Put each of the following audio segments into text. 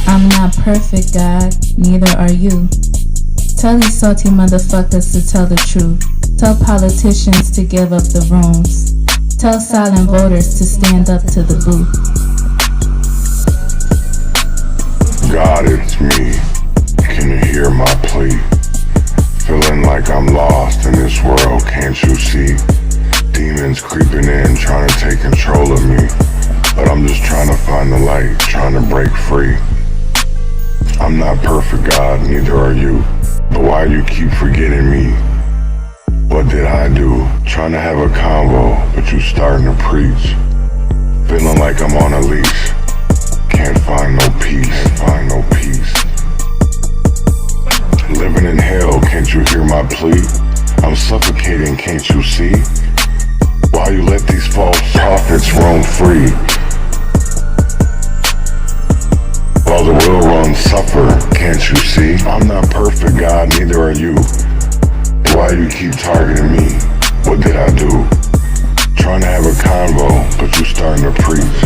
I'm not perfect, God, neither are you. Tell these salty motherfuckers to tell the truth. Tell politicians to give up the rooms. Tell silent voters to stand up to the booth. God, it's me. Can you hear my plea? Feeling like I'm lost in this world, can't you see? Demons creeping in, trying to take control of me. But I'm just trying to find the light, trying to break free. I'm not perfect, God, neither are you. But why you keep forgetting me? What did I do? Trying to have a convo, but you starting to preach. Feeling like I'm on a leash. Can't find no peace. Living in hell, can't you hear my plea? I'm suffocating, can't you see? Why you let these false prophets roam free? While the real ones suffer, can't you see? I'm not perfect, God, neither are you. Why you keep targeting me? What did I do? Trying to have a convo, but you starting to preach.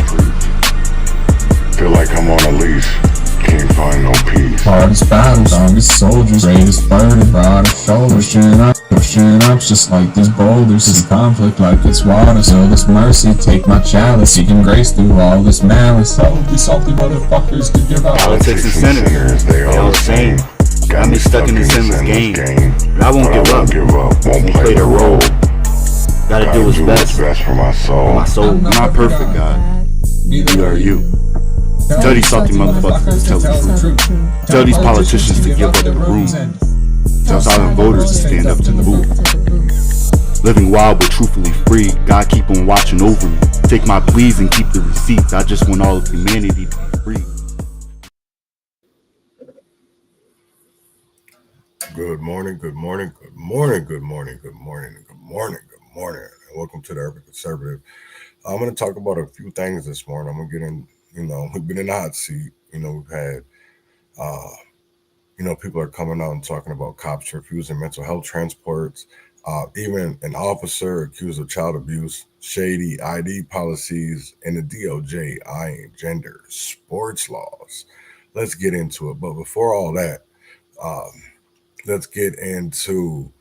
Feel like I'm on a leash, can't find no peace. Hardest battles, strongest soldiers, greatest burden, broadest shoulders, pushing up just like these boulders. This conflict like it's water, so this mercy, take my chalice, seeking grace through all this malice. All of these salty motherfuckers to give out. Politics and sinners, they all the same. Got me stuck in this endless game. But I won't give up, won't play the role. Gotta do what's best for my soul. I'm not perfect, God. Neither are you. Tell these salty motherfuckers to tell the truth. Tell these politicians to give up the room. Tell silent voters to stand up to the booth. Living wild but truthfully free. God keep on watching over me. Take my pleas and keep the receipts. I just want all of humanity to be free. Good morning. And welcome to the Urban Conservative. I'm going to talk about a few things this morning. I'm going to get in, we've been in the hot seat. We've had, people are coming out and talking about cops refusing mental health transports, even an officer accused of child abuse, shady ID policies, and the DOJ eyeing gender sports laws. Let's get into it. But before all that, let's get into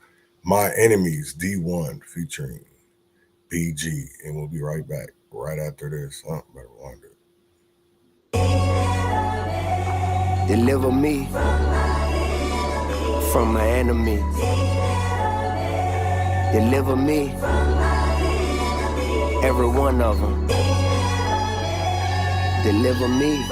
My Enemies D1 featuring BG, and we'll be right back right after this. Better wind it. Deliver me from my enemy. Deliver me, every one of them. Deliver me.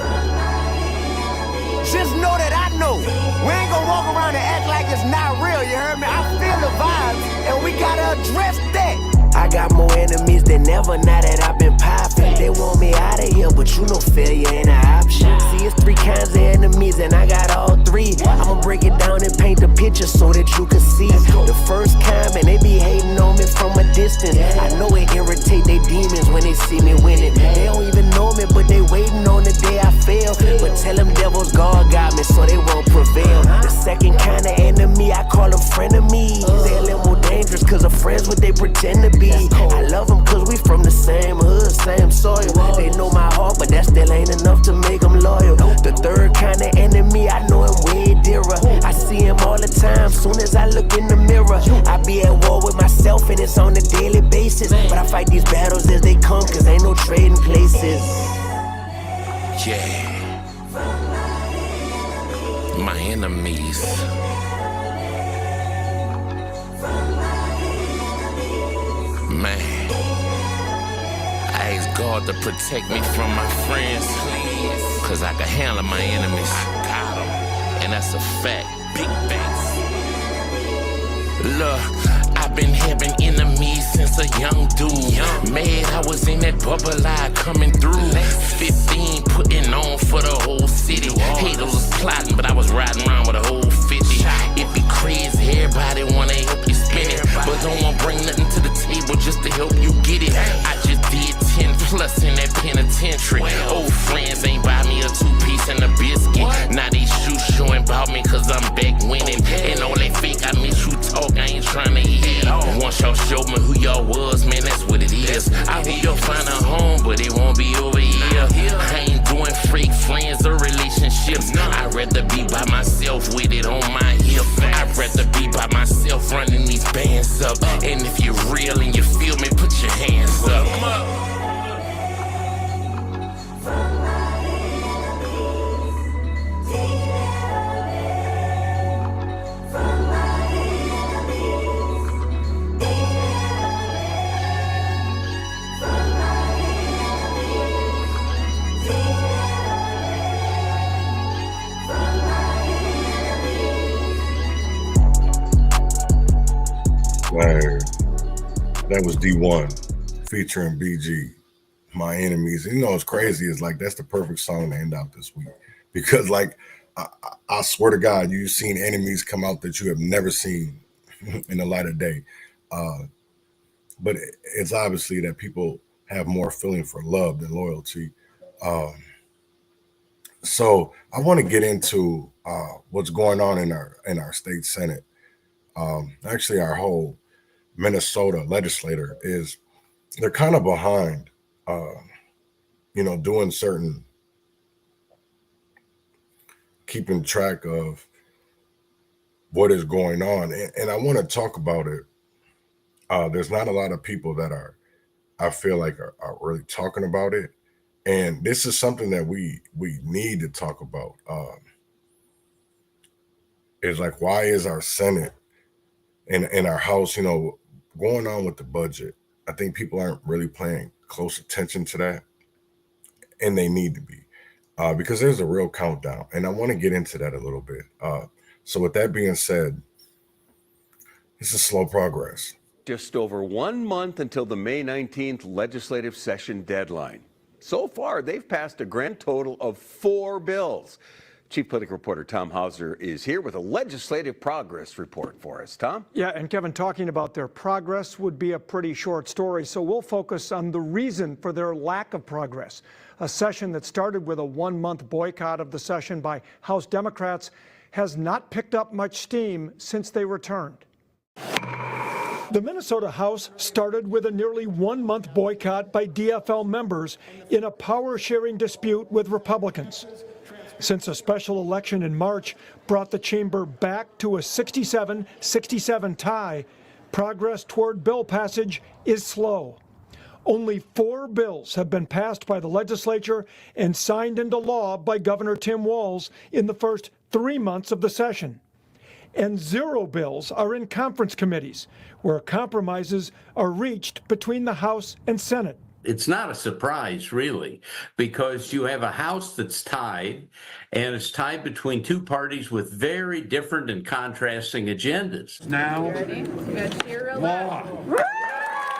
Just know that I know we ain't gonna walk around and act like it's not real, you heard me? I feel the vibes, and we gotta address that. I got more enemies than ever now that I've been popping. They want me out of here, but you know failure ain't an option. See, it's three kinds of enemies, and I got all three. I'ma break it down and paint the picture so that you can see. The first kind, man, they be hating on me from a distance. I know it irritate they demons when they see me winning. They don't even know me, but they waiting on the day I fail. But tell them devils God got me, so they won't prevail. The second kind of enemy, I call them frenemies. They a little more dangerous, cause of friends what they pretend to be. I love them cause we from the same hood, same soil. They know my heart, but that still ain't enough to make them loyal. The third kind of enemy, I know him way dearer. I see him all the time, soon as I look in the mirror. I be at war with myself and it's on a daily basis. But I fight these battles as they come, cause ain't no trading places. Yeah. My enemies. Man, I ask God to protect me from my friends, cause I can handle my enemies. I got them, and that's a fact. Big facts. Look, I've been having enemies since a young dude. Mad I was in that bubble lie coming through. 15 putting on for the whole city. Haters was plotting, but I was riding around with a whole 50. It be crazy, everybody wanna help you spin it, but don't wanna bring nothing to the table just to help you get it. I just did 10 plus in that penitentiary. Old friends ain't buy me a 2-piece and a biscuit. Now these shoes showing about me cause I'm back winning. And all that fake, I miss you talk, I ain't trying to hear it. Once y'all showed me who y'all was, man, that's what years. I hope you'll find a home, but it won't be over here. I ain't doing fake friends or relationships. I'd rather be by myself with it on my hip. I'd rather be by myself running these bands up. And if you're real and you feel me, put your hands up. Man, that was D1 featuring BG, My Enemies. And you know what's crazy is like that's the perfect song to end out this week because like I swear to God, you've seen enemies come out that you have never seen in the light of day. But it's obviously that people have more feeling for love than loyalty. So I want to get into what's going on in our state Senate. Actually, our whole Minnesota legislator is they're kind of behind, doing certain, keeping track of what is going on. And I want to talk about it. There's not a lot of people that I feel like are really talking about it. And this is something that we need to talk about. Is like, why is our Senate and our House, going on with the budget? I think people aren't really paying close attention to that, and they need to be, because there's a real countdown, and I want to get into that a little bit. So with that being said, this is slow progress. Just over 1 month until the May 19th legislative session deadline. So far, they've passed a grand total of 4 bills. Chief Political Reporter Tom Hauser is here with a legislative progress report for us. Tom? Yeah, and Kevin, talking about their progress would be a pretty short story, so we'll focus on the reason for their lack of progress. A session that started with a 1-month boycott of the session by House Democrats has not picked up much steam since they returned. The Minnesota House started with a nearly 1-month boycott by DFL members in a power-sharing dispute with Republicans. Since a special election in March brought the chamber back to a 67-67 tie, progress toward bill passage is slow. Only 4 bills have been passed by the legislature and signed into law by Governor Tim Walz in the first 3 months of the session. And 0 bills are in conference committees, where compromises are reached between the House and Senate. It's not a surprise, really, because you have a House that's tied, and it's tied between 2 parties with very different and contrasting agendas. Now,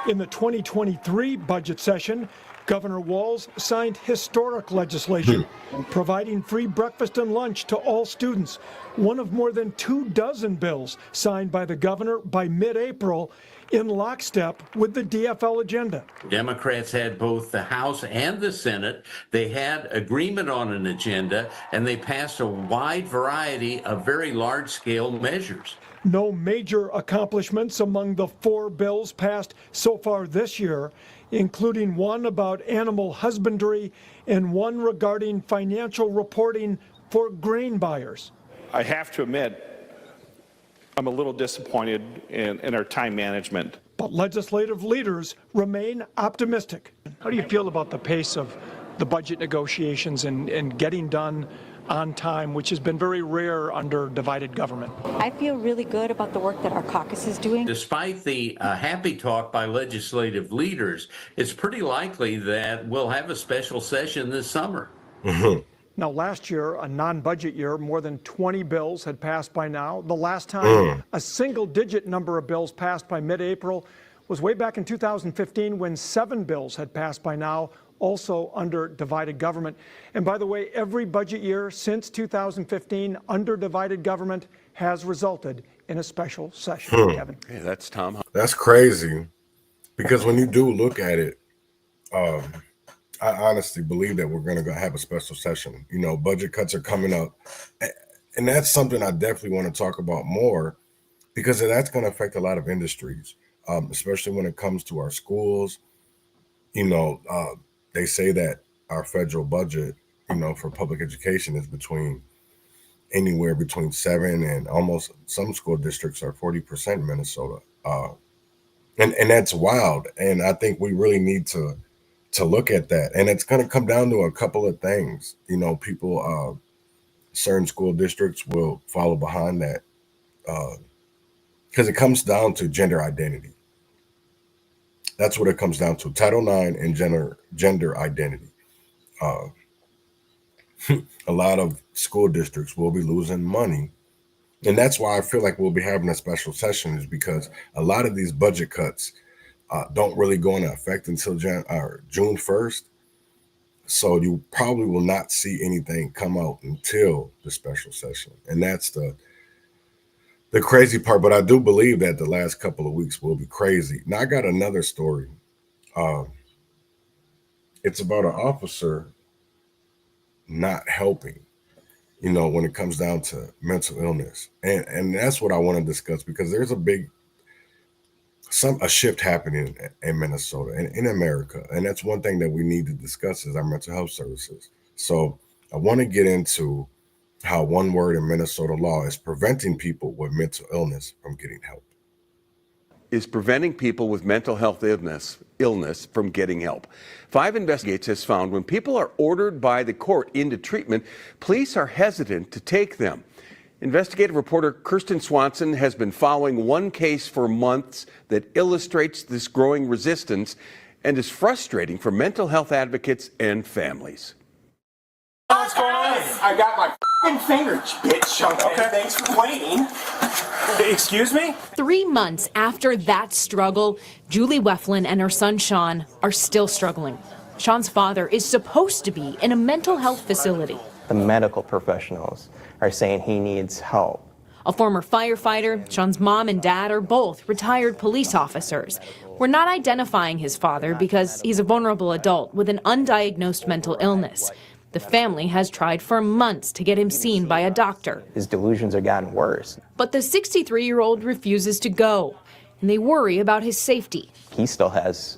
In the 2023 budget session, Governor Walz signed historic legislation providing free breakfast and lunch to all students, one of more than 24 bills signed by the governor by mid-April in lockstep with the DFL agenda. Democrats had both the House and the Senate. They had agreement on an agenda, and they passed a wide variety of very large-scale measures. No major accomplishments among the 4 bills passed so far this year, including one about animal husbandry and one regarding financial reporting for grain buyers. I have to admit, I'm a little disappointed in our time management. But legislative leaders remain optimistic. How do you feel about the pace of the budget negotiations and getting done on time, which has been very rare under divided government? I feel really good about the work that our caucus is doing. Despite the happy talk by legislative leaders, it's pretty likely that we'll have a special session this summer. Now, last year, a non-budget year, more than 20 bills had passed by now. The last time a single-digit number of bills passed by mid-April was way back in 2015 when 7 bills had passed by now, also under divided government. And by the way, every budget year since 2015 under divided government has resulted in a special session, Kevin. Hey, that's Tom. That's crazy, because when you do look at it, I honestly believe that we're going to have a special session. Budget cuts are coming up, and that's something I definitely want to talk about more, because that's going to affect a lot of industries, especially when it comes to our schools, They say that our federal budget, for public education is anywhere between 7 and almost some school districts are 40% in Minnesota. And that's wild. And I think we really need to look at that. And it's going to come down to a couple of things. People, certain school districts will follow behind that because it comes down to gender identity. That's what it comes down to. Title IX and gender identity. A lot of school districts will be losing money. And that's why I feel like we'll be having a special session, is because a lot of these budget cuts don't really go into effect until June 1st. So you probably will not see anything come out until the special session. And that's the crazy part. But I do believe that the last couple of weeks will be crazy. Now, I got another story. It's about an officer not helping, when it comes down to mental illness. And that's what I want to discuss, because there's a shift happening in Minnesota and in America. And that's one thing that we need to discuss is our mental health services. So I want to get into how one word in Minnesota law is preventing people with mental illness from getting help. Is preventing people with mental health illness from getting help. 5 investigators has found when people are ordered by the court into treatment, police are hesitant to take them. Investigative reporter Kirsten Swanson has been following one case for months that illustrates this growing resistance and is frustrating for mental health advocates and families. What's going on? I got my f***ing finger, bitch. Okay, thanks for waiting. Excuse me? 3 months after that struggle, Julie Weflin and her son Sean are still struggling. Sean's father is supposed to be in a mental health facility. The medical professionals are saying he needs help. A former firefighter, Sean's mom and dad are both retired police officers. We're not identifying his father because he's a vulnerable adult with an undiagnosed mental illness. The family has tried for months to get him seen by a doctor. His delusions have gotten worse. But the 63-year-old refuses to go, and they worry about his safety. He still has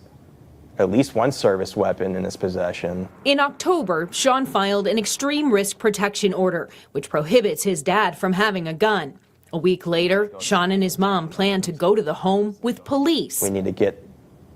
at least one service weapon in his possession. In October, Sean filed an extreme risk protection order, which prohibits his dad from having a gun. A week later, Sean and his mom plan to go to the home with police. We need to get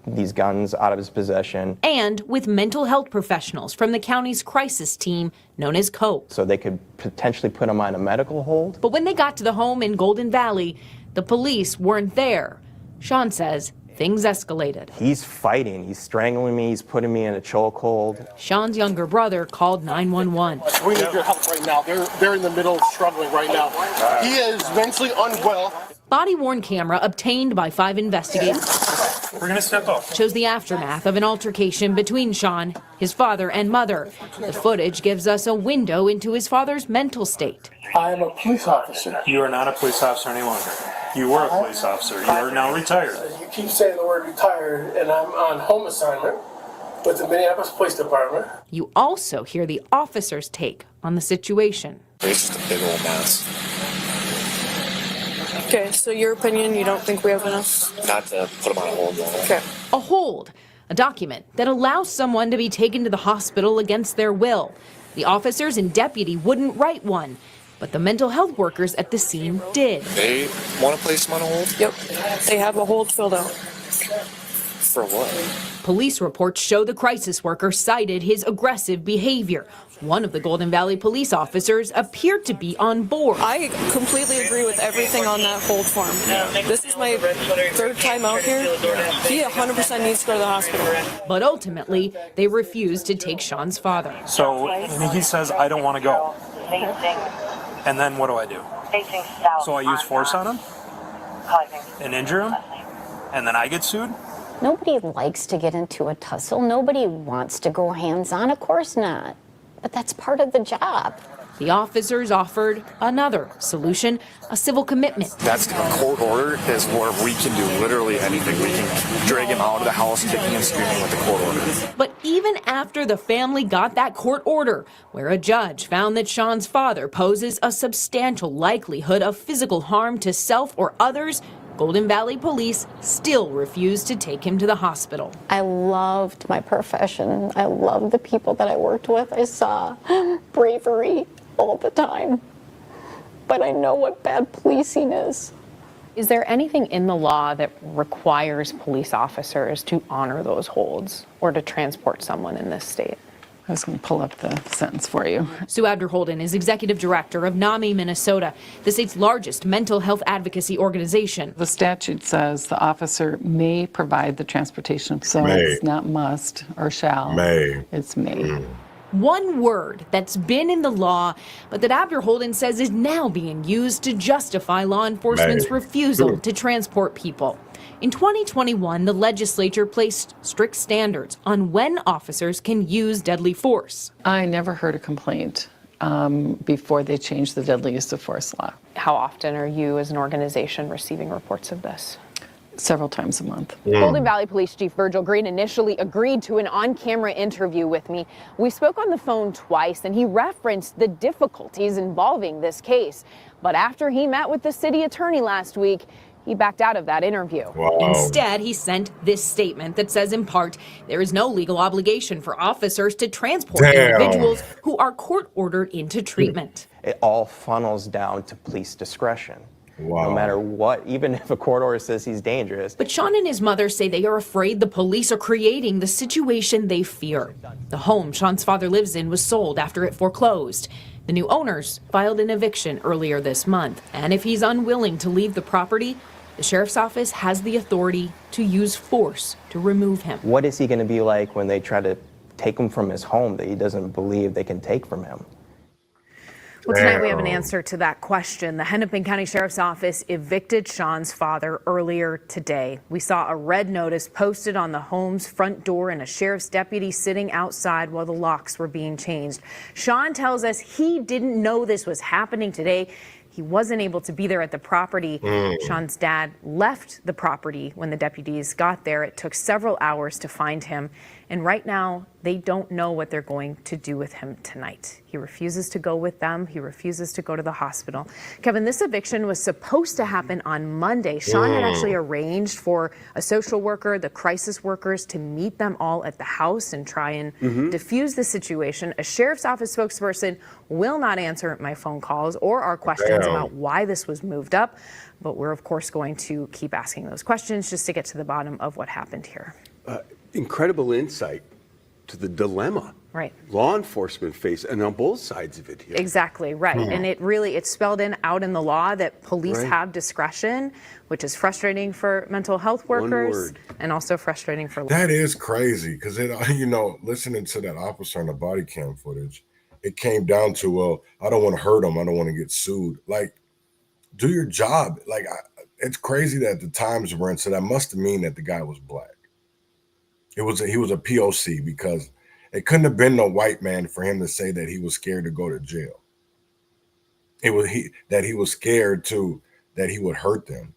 these guns out of his possession. And with mental health professionals from the county's crisis team, known as COPE. So they could potentially put him on a medical hold. But when they got to the home in Golden Valley, the police weren't there. Sean says things escalated. He's fighting, he's strangling me, he's putting me in a chokehold. Sean's younger brother called 911. We need your help right now. They're in the middle of struggling right now. He is mentally unwell. Body-worn camera obtained by 5 investigators. We're gonna step up. Shows the aftermath of an altercation between Sean, his father, and mother. The footage gives us a window into his father's mental state. I am a police officer. You are not a police officer any longer. You were a police officer. You are now retired. You keep saying the word retired, and I'm on home assignment with the Minneapolis Police Department. You also hear the officer's take on the situation. It's just a big old mess. Okay, so your opinion, you don't think we have enough? Not to put him on a hold. Okay. A hold, a document that allows someone to be taken to the hospital against their will. The officers and deputy wouldn't write one, but the mental health workers at the scene did. They want to place him on a hold? Yep, they have a hold filled out. For what? Police reports show the crisis worker cited his aggressive behavior. One of the Golden Valley police officers appeared to be on board. I completely agree with everything on that hold form. This is my 3rd time out here. He 100% needs to go to the hospital. But ultimately, they refused to take Sean's father. So he says, I don't want to go. And then what do I do? So I use force on him? And injure him? And then I get sued? Nobody likes to get into a tussle. Nobody wants to go hands-on. Of course not. But that's part of the job. The officers offered another solution, a civil commitment. That's a court order is where we can do literally anything. We can drag him out of the house, kicking and screaming with the court order. But even after the family got that court order, where a judge found that Sean's father poses a substantial likelihood of physical harm to self or others, Golden Valley police still refuse to take him to the hospital. I loved my profession. I loved the people that I worked with. I saw bravery all the time. But I know what bad policing is. Is there anything in the law that requires police officers to honor those holds or to transport someone in this state? I was going to pull up the sentence for you. Sue Abder-Holden is executive director of NAMI Minnesota, the state's largest mental health advocacy organization. The statute says the officer may provide the transportation, so it's not must or shall. It's may. One word that's been in the law, but that Abder-Holden says is now being used to justify law enforcement's refusal to transport people. In 2021, the legislature placed strict standards on when officers can use deadly force. I never heard a complaint before they changed the deadly use of force law. How often are you as an organization receiving reports of this? Several times a month. Golden Valley Police Chief Virgil Green initially agreed to an on-camera interview with me. We spoke on the phone twice, and he referenced the difficulties involving this case. But after he met with the city attorney last week, he backed out of that interview. Instead, he sent this statement that says, in part, there is no legal obligation for officers to transport individuals who are court-ordered into treatment. It all funnels down to police discretion. No matter what, even if a court order says he's dangerous. But Sean and his mother say they are afraid the police are creating the situation they fear. The home Sean's father lives in was sold after it foreclosed. The new owners filed an eviction earlier this month. And if he's unwilling to leave the property, the sheriff's office has the authority to use force to remove him. What is he going to be like when they try to take him from his home that he doesn't believe they can take from him? Well, tonight we have an answer to that question. The Hennepin County Sheriff's Office evicted Sean's father earlier today. We saw a red notice posted on the home's front door and a sheriff's deputy sitting outside while the locks were being changed. Sean tells us he didn't know this was happening today. He wasn't able to be there at the property. Sean's dad left the property when the deputies got there. It took several hours to find him. And right now, they don't know what they're going to do with him tonight. He refuses to go with them. He refuses to go to the hospital. Kevin, this eviction was supposed to happen on Monday. Sean had actually arranged for a social worker, the crisis workers, to meet them all at the house and try and diffuse the situation. A sheriff's office spokesperson will not answer my phone calls or our questions about why this was moved up. But we're, of course, going to keep asking those questions just to get to the bottom of what happened here. Incredible insight to the dilemma law enforcement face, and on both sides of it here. Exactly, right. And it's spelled out in the law that police have discretion, which is frustrating for mental health workers and also frustrating for... That is crazy, because listening to that officer on the body cam footage, it came down to, well, I don't want to hurt him. I don't want to get sued. Like, do your job. Like, it's crazy that the times were in, so that must mean that the guy was black. He was a POC, because it couldn't have been no white man for him to say that he was scared to go to jail. It was that he was scared that he would hurt them.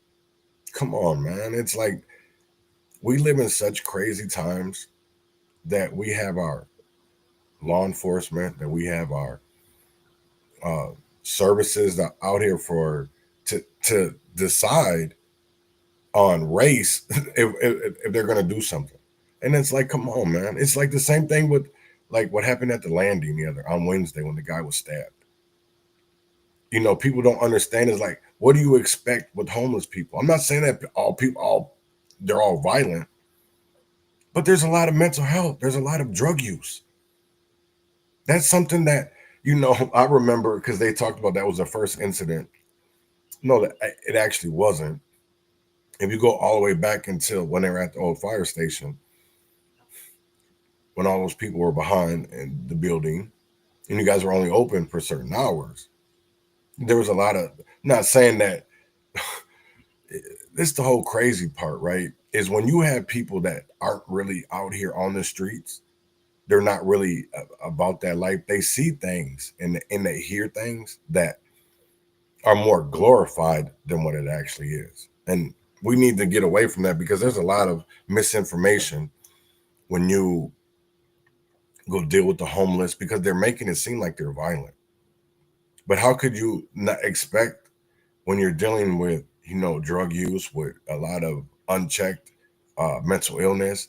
Come on, man. It's like we live in such crazy times that we have our law enforcement, that we have our services that are out here to decide on race if they're going to do something. And it's like, come on, man. It's like the same thing with like what happened at the Landing on Wednesday when the guy was stabbed. People don't understand. It's like, what do you expect with homeless people? I'm not saying that they're all violent, but there's a lot of mental health. There's a lot of drug use. That's something that, I remember, because they talked about that was the first incident. No, it actually wasn't. If you go all the way back until when they were at the old fire station, when all those people were behind in the building and you guys were only open for certain hours, there was a lot of, not saying that, this is the whole crazy part, right? Is when you have people that aren't really out here on the streets, they're not really about that life. They see things and they hear things that are more glorified than what it actually is. And we need to get away from that, because there's a lot of misinformation when you go deal with the homeless, because they're making it seem like they're violent. But how could you not expect, when you're dealing with drug use with a lot of unchecked mental illness.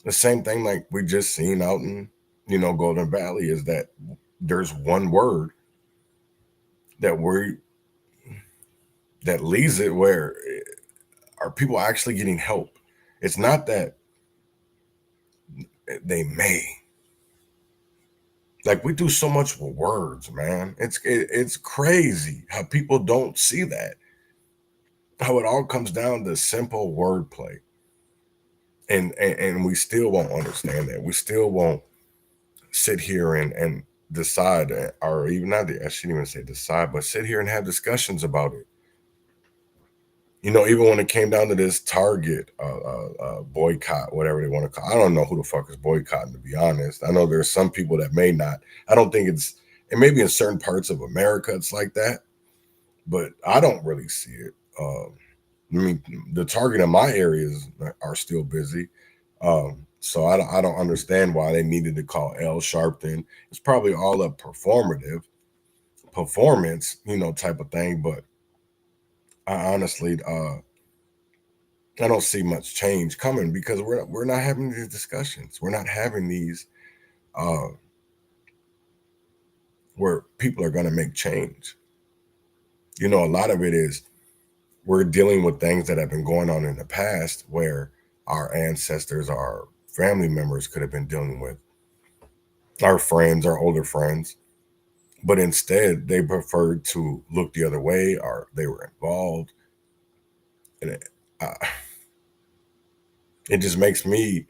The same thing like we just seen out in, Golden Valley is that there's one word that leads it where are people actually getting help? It's not that they may. Like we do so much with words, man. It's crazy how people don't see that. How it all comes down to simple wordplay. And we still won't understand that. We still won't sit here and decide, or even not, I shouldn't even say decide, but sit here and have discussions about it. Even when it came down to this Target boycott, whatever they want to call it, I don't know who the fuck is boycotting, to be honest. I know there's some people that may not. I don't think it may be in certain parts of America it's like that, but I don't really see it. I mean, the Target in my areas are still busy. So I don't understand why they needed to call L Sharpton. It's probably all a performance, type of thing. But I honestly, I don't see much change coming because we're not having these discussions. We're not having these where people are going to make change. A lot of it is we're dealing with things that have been going on in the past where our ancestors, our family members could have been dealing with, our friends, our older friends. But instead, they preferred to look the other way, or they were involved. And it just makes me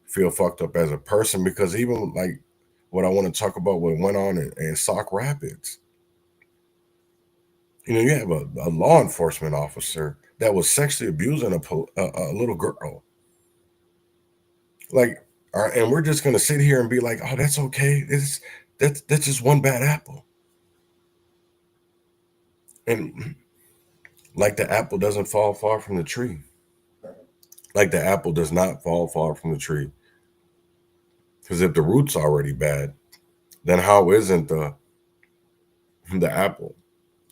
feel fucked up as a person because even like what I want to talk about what went on in Sauk Rapids. You have a law enforcement officer that was sexually abusing a little girl. Like, and we're just going to sit here and be like, oh, that's okay. That's just one bad apple. And like the apple doesn't fall far from the tree. Like the apple does not fall far from the tree. Because if the root's already bad, then how isn't the apple?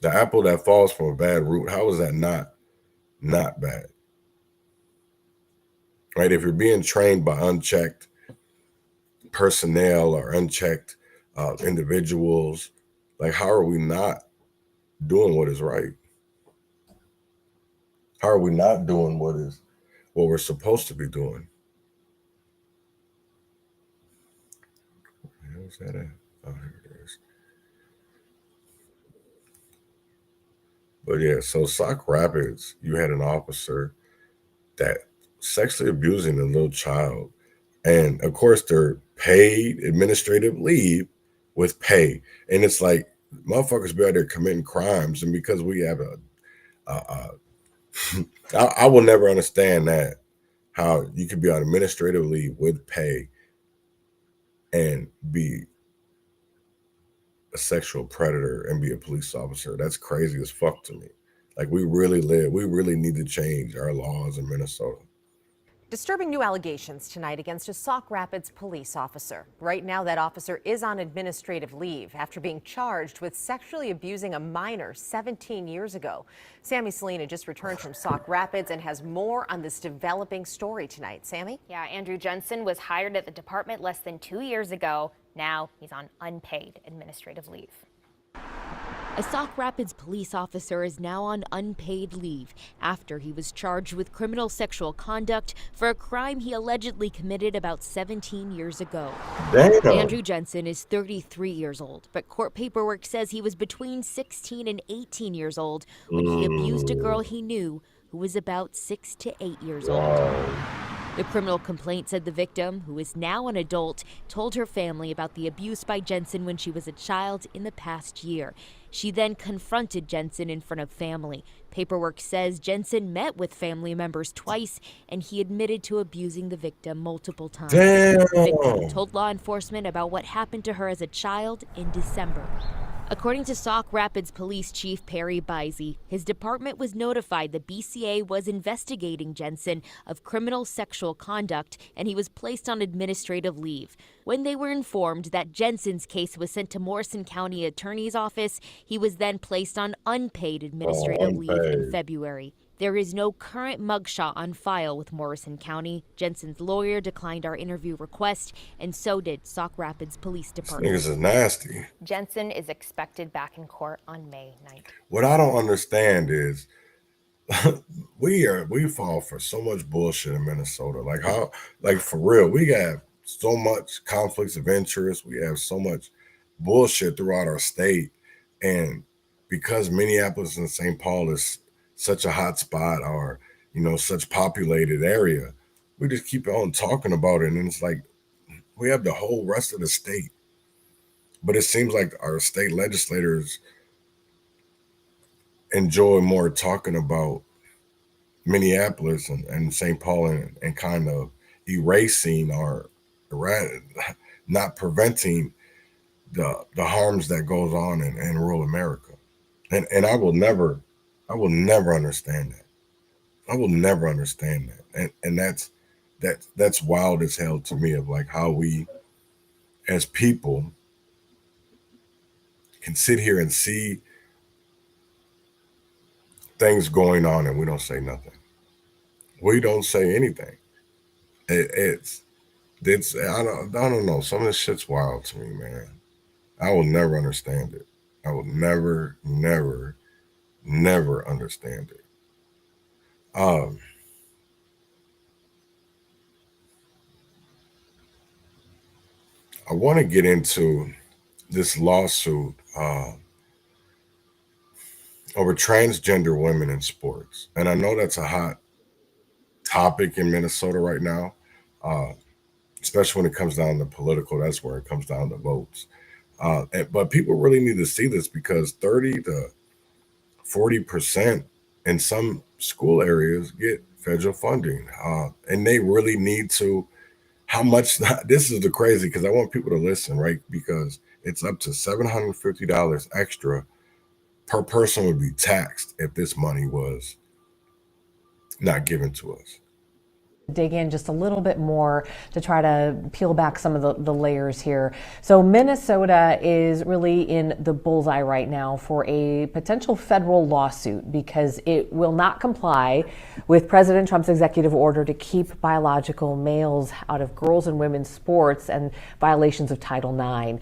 The apple that falls from a bad root, how is that not bad? Right? If you're being trained by unchecked personnel or unchecked individuals, like how are we not doing what is right? How are we not doing what we're supposed to be doing? Where's that at? Oh, here it is. But yeah, so Sauk Rapids, you had an officer that sexually abusing a little child. And of course, they're paid administrative leave with pay. And it's like, motherfuckers be out there committing crimes. And because we have I will never understand that, how you could be on administrative leave with pay and be a sexual predator and be a police officer. That's crazy as fuck to me. Like we really need to change our laws in Minnesota. Disturbing new allegations tonight against a Sauk Rapids police officer. Right now, that officer is on administrative leave after being charged with sexually abusing a minor 17 years ago. Sammy Selena just returned from Sauk Rapids and has more on this developing story tonight. Sammy? Yeah, Andrew Jensen was hired at the department less than 2 years ago. Now he's on unpaid administrative leave. A Sauk Rapids police officer is now on unpaid leave after he was charged with criminal sexual conduct for a crime he allegedly committed about 17 years ago. Damn. Andrew Jensen is 33 years old, but court paperwork says he was between 16 and 18 years old when he abused a girl he knew who was about 6 to 8 years old. The criminal complaint said the victim, who is now an adult, told her family about the abuse by Jensen when she was a child in the past year. She then confronted Jensen in front of family. Paperwork says Jensen met with family members twice, and he admitted to abusing the victim multiple times. Damn. The victim told law enforcement about what happened to her as a child in December. According to Sauk Rapids Police Chief Perry Bizey, his department was notified the BCA was investigating Jensen of criminal sexual conduct, and he was placed on administrative leave. When they were informed that Jensen's case was sent to Morrison County Attorney's Office, he was then placed on unpaid administrative leave in February. There is no current mugshot on file with Morrison County. Jensen's lawyer declined our interview request, and so did Sauk Rapids Police Department. Niggas is nasty. Jensen is expected back in court on May 9th. What I don't understand is we fall for so much bullshit in Minnesota. Like how, like for real, we got so much conflicts of interest. We have so much bullshit throughout our state, and because Minneapolis and St. Paul is such a hot spot, or such populated area, we just keep on talking about it, and it's like we have the whole rest of the state, but it seems like our state legislators enjoy more talking about Minneapolis and St. Paul and kind of erasing or not preventing the harms that goes on in rural America, and I will never understand that. I will never understand that. And that's wild as hell to me, of like how we as people can sit here and see things going on and we don't say nothing. We don't say anything. It's I don't know. Some of this shit's wild to me, man. I will never understand it. I will never understand it. I want to get into this lawsuit over transgender women in sports. And I know that's a hot topic in Minnesota right now, especially when it comes down to political. That's where it comes down to votes. But people really need to see this, because 30 to 40% in some school areas get federal funding. And they really need to, how much, this is the crazy, because I want people to listen, right? Because it's up to $750 extra per person would be taxed if this money was not given to us. Dig in just a little bit more to try to peel back some of the layers here. So Minnesota is really in the bullseye right now for a potential federal lawsuit because it will not comply with President Trump's executive order to keep biological males out of girls and women's sports and violations of Title IX.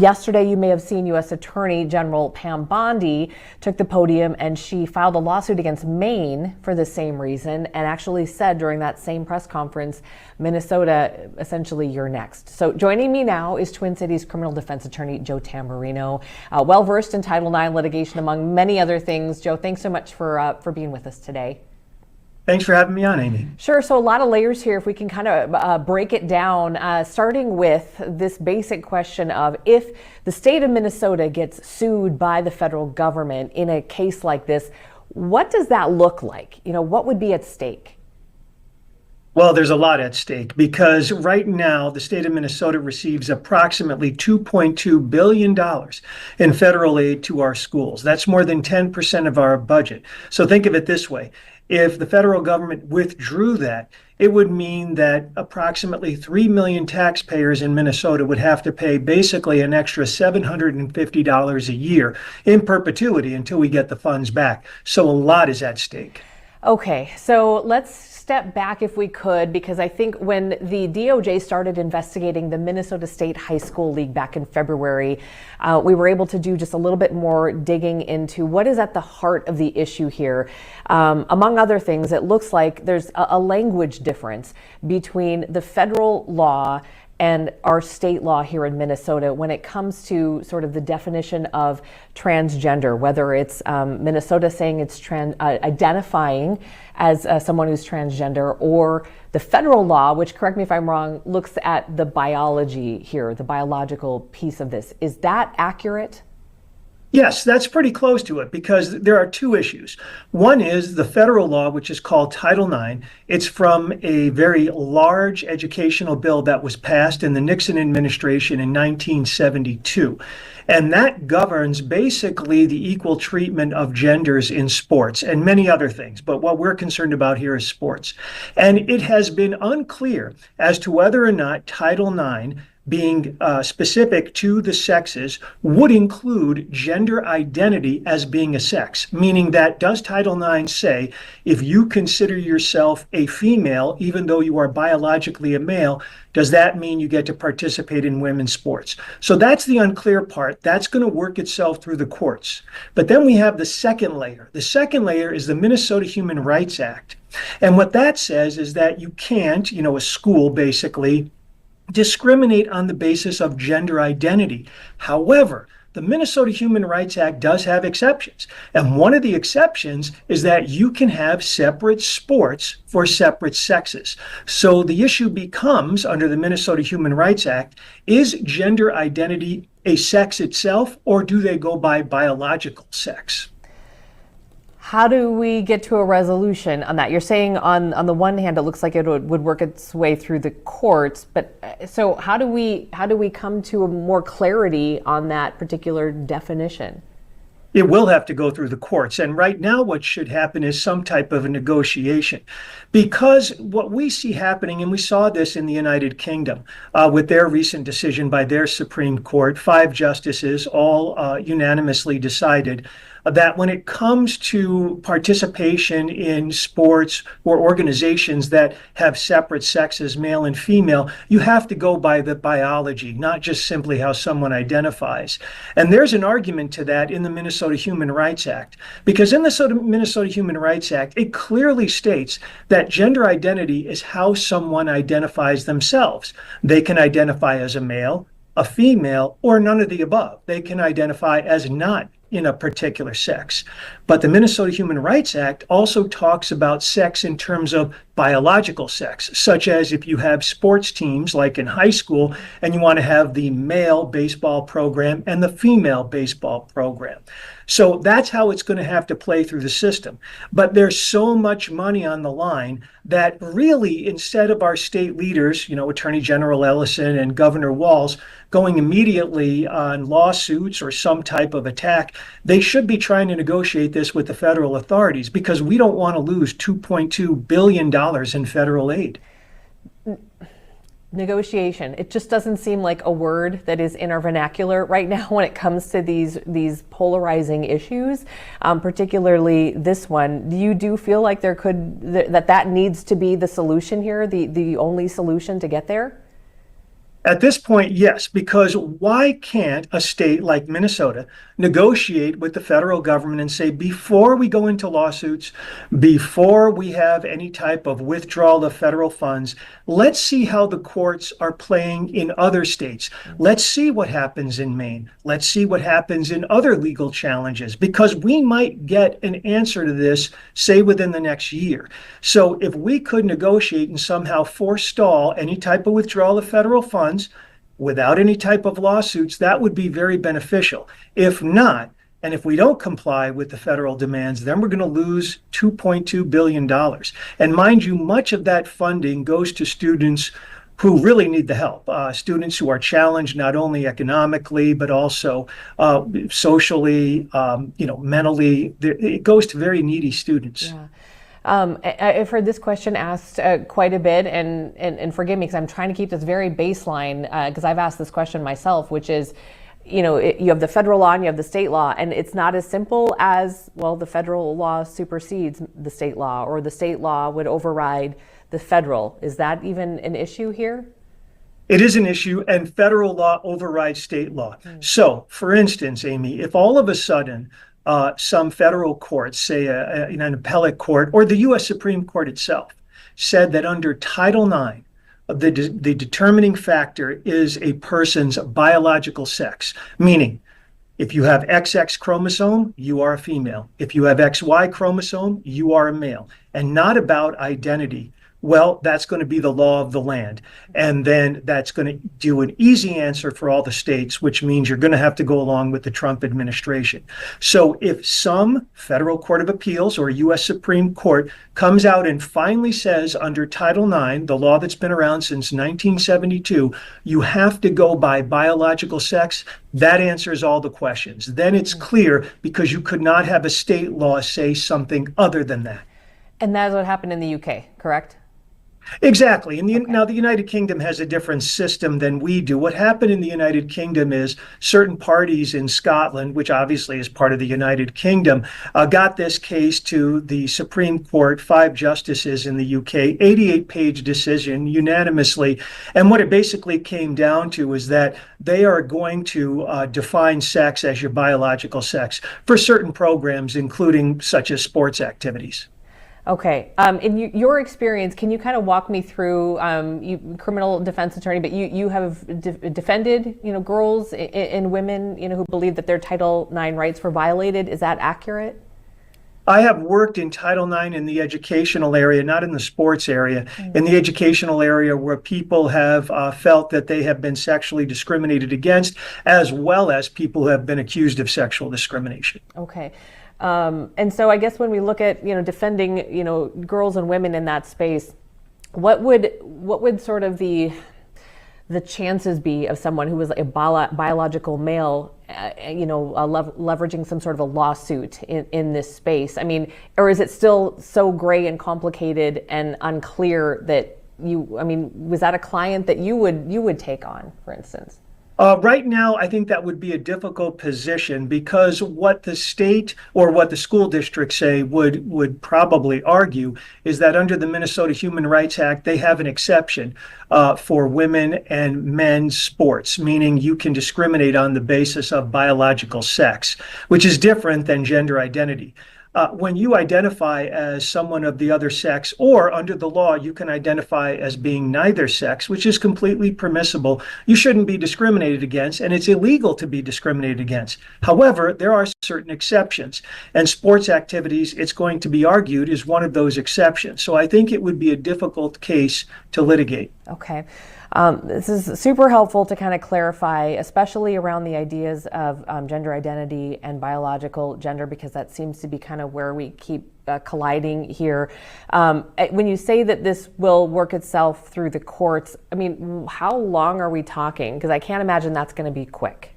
Yesterday, you may have seen U.S. Attorney General Pam Bondi took the podium, and she filed a lawsuit against Maine for the same reason, and actually said during that same press conference, Minnesota, essentially, you're next. So joining me now is Twin Cities criminal defense attorney Joe Tamburino, well-versed in Title IX litigation, among many other things. Joe, thanks so much for being with us today. Thanks for having me on, Amy. Sure. So a lot of layers here. If we can kind of break it down, starting with this basic question of, if the state of Minnesota gets sued by the federal government in a case like this, what does that look like? What would be at stake? Well, there's a lot at stake, because right now the state of Minnesota receives approximately $2.2 billion in federal aid to our schools. That's more than 10% of our budget. So think of it this way. If the federal government withdrew that, it would mean that approximately 3 million taxpayers in Minnesota would have to pay basically an extra $750 a year in perpetuity until we get the funds back. So a lot is at stake. Okay, so let's step back if we could, because I think when the DOJ started investigating the Minnesota State High School League back in February, we were able to do just a little bit more digging into what is at the heart of the issue here. Among other things, it looks like there's a language difference between the federal law and our state law here in Minnesota when it comes to sort of the definition of transgender, whether it's Minnesota saying it's identifying as someone who's transgender, or the federal law, which, correct me if I'm wrong, looks at the biology here, the biological piece of this. Is that accurate? Yes, that's pretty close to it because there are two issues. One is the federal law, which is called Title IX. It's from a very large educational bill that was passed in the Nixon administration in 1972. And that governs basically the equal treatment of genders in sports and many other things. But what we're concerned about here is sports. And it has been unclear as to whether or not Title IX being specific to the sexes would include gender identity as being a sex, meaning that does Title IX say if you consider yourself a female, even though you are biologically a male, does that mean you get to participate in women's sports? So that's the unclear part. That's going to work itself through the courts. But then we have the second layer. The second layer is the Minnesota Human Rights Act. And what that says is that you can't, a school basically, discriminate on the basis of gender identity. However, the Minnesota Human Rights Act does have exceptions. And one of the exceptions is that you can have separate sports for separate sexes. So the issue becomes, under the Minnesota Human Rights Act, is gender identity a sex itself, or do they go by biological sex? How do we get to a resolution on that? You're saying on the one hand, it looks like it would work its way through the courts, but so how do we come to a more clarity on that particular definition? It will have to go through the courts. And right now, what should happen is some type of a negotiation. Because what we see happening, and we saw this in the United Kingdom with their recent decision by their Supreme Court, 5 justices all unanimously decided that when it comes to participation in sports or organizations that have separate sexes, male and female, you have to go by the biology, not just simply how someone identifies. And there's an argument to that in the Minnesota Human Rights Act, because in the Minnesota Human Rights Act, it clearly states that gender identity is how someone identifies themselves. They can identify as a male, a female, or none of the above. They can identify as not in a particular sex. But the Minnesota Human Rights Act also talks about sex in terms of biological sex, such as if you have sports teams like in high school and you want to have the male baseball program and the female baseball program. So that's how it's going to have to play through the system. But there's so much money on the line that really, instead of our state leaders, Attorney General Ellison and Governor Walz, going immediately on lawsuits or some type of attack, they should be trying to negotiate this with the federal authorities, because we don't want to lose $2.2 billion in federal aid. Negotiation. It just doesn't seem like a word that is in our vernacular right now when it comes to these polarizing issues, particularly this one. Do you feel like that needs to be the solution here, the only solution to get there? At this point, yes, because why can't a state like Minnesota negotiate with the federal government and say, before we go into lawsuits, before we have any type of withdrawal of federal funds, let's see how the courts are playing in other states. Let's see what happens in Maine. Let's see what happens in other legal challenges, because we might get an answer to this, say, within the next year. So if we could negotiate and somehow forestall any type of withdrawal of federal funds without any type of lawsuits, that would be very beneficial. If not, and if we don't comply with the federal demands, then we're going to lose $2.2 billion. And mind you, much of that funding goes to students who really need the help, students who are challenged not only economically, but also socially, mentally. It goes to very needy students. Yeah. I've heard this question asked quite a bit, and forgive me because I'm trying to keep this very baseline, because I've asked this question myself, which is, you have the federal law and you have the state law, and it's not as simple as, well, the federal law supersedes the state law, or the state law would override the federal. Is that even an issue here? It is an issue, and federal law overrides state law. So, for instance, Amy, if all of a sudden some federal court, say an appellate court or the U.S. Supreme Court itself, said that under Title IX, the determining factor is a person's biological sex, meaning if you have XX chromosome, you are a female. If you have XY chromosome, you are a male, and not about identity. well, that's going to be the law of the land. And then that's going to do an easy answer for all the states, which means you're going to have to go along with the Trump administration. So if some federal court of appeals or U.S. Supreme Court comes out and finally says under Title IX, the law that's been around since 1972, you have to go by biological sex, that answers all the questions. Then it's clear, because you could not have a state law say something other than that. And that is what happened in the UK, correct? Exactly. And now the United Kingdom has a different system than we do. What happened in the United Kingdom is certain parties in Scotland, which obviously is part of the United Kingdom, got this case to the Supreme Court, 5 justices in the UK, 88-page decision unanimously. And what it basically came down to is that they are going to define sex as your biological sex for certain programs, including such as sports activities. Okay. In your experience, can you kind of walk me through, criminal defense attorney, but you have defended, girls and women, who believe that their Title IX rights were violated. Is that accurate? I have worked in Title IX in the educational area, not in the sports area, in the educational area where people have felt that they have been sexually discriminated against, as well as people who have been accused of sexual discrimination. Okay. And so I guess when we look at, defending, girls and women in that space, what would sort of the chances be of someone who was a biological male, leveraging some sort of a lawsuit in this space? I mean, or is it still so gray and complicated and unclear that was that a client that you would take on, for instance? Right now, I think that would be a difficult position, because what the state or what the school districts say would probably argue is that under the Minnesota Human Rights Act, they have an exception for women and men's sports, meaning you can discriminate on the basis of biological sex, which is different than gender identity. When you identify as someone of the other sex, or under the law, you can identify as being neither sex, which is completely permissible, you shouldn't be discriminated against, and it's illegal to be discriminated against. However, there are certain exceptions, and sports activities, it's going to be argued, is one of those exceptions. So I think it would be a difficult case to litigate. Okay. This is super helpful to kind of clarify, especially around the ideas of gender identity and biological gender, because that seems to be kind of where we keep colliding here. When you say that this will work itself through the courts, I mean, how long are we talking? Because I can't imagine that's going to be quick.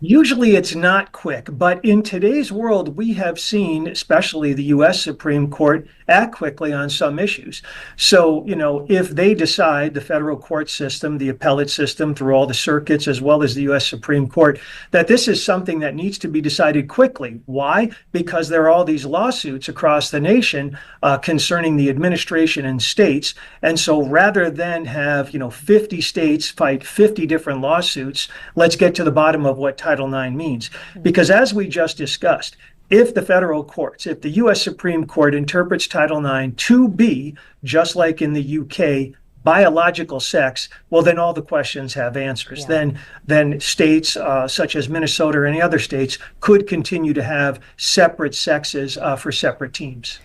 Usually it's not quick, but in today's world, we have seen, especially the U.S. Supreme Court, act quickly on some issues. So, if they decide, the federal court system, the appellate system through all the circuits, as well as the U.S. Supreme Court, that this is something that needs to be decided quickly. Why? Because there are all these lawsuits across the nation concerning the administration and states. And so rather than have, 50 states fight 50 different lawsuits, let's get to the bottom of what Title IX means. Because as we just discussed, if the federal courts, if the U.S. Supreme Court interprets Title IX to be, just like in the UK, biological sex, well, then all the questions have answers. Yeah. Then states such as Minnesota or any other states could continue to have separate sexes for separate teams.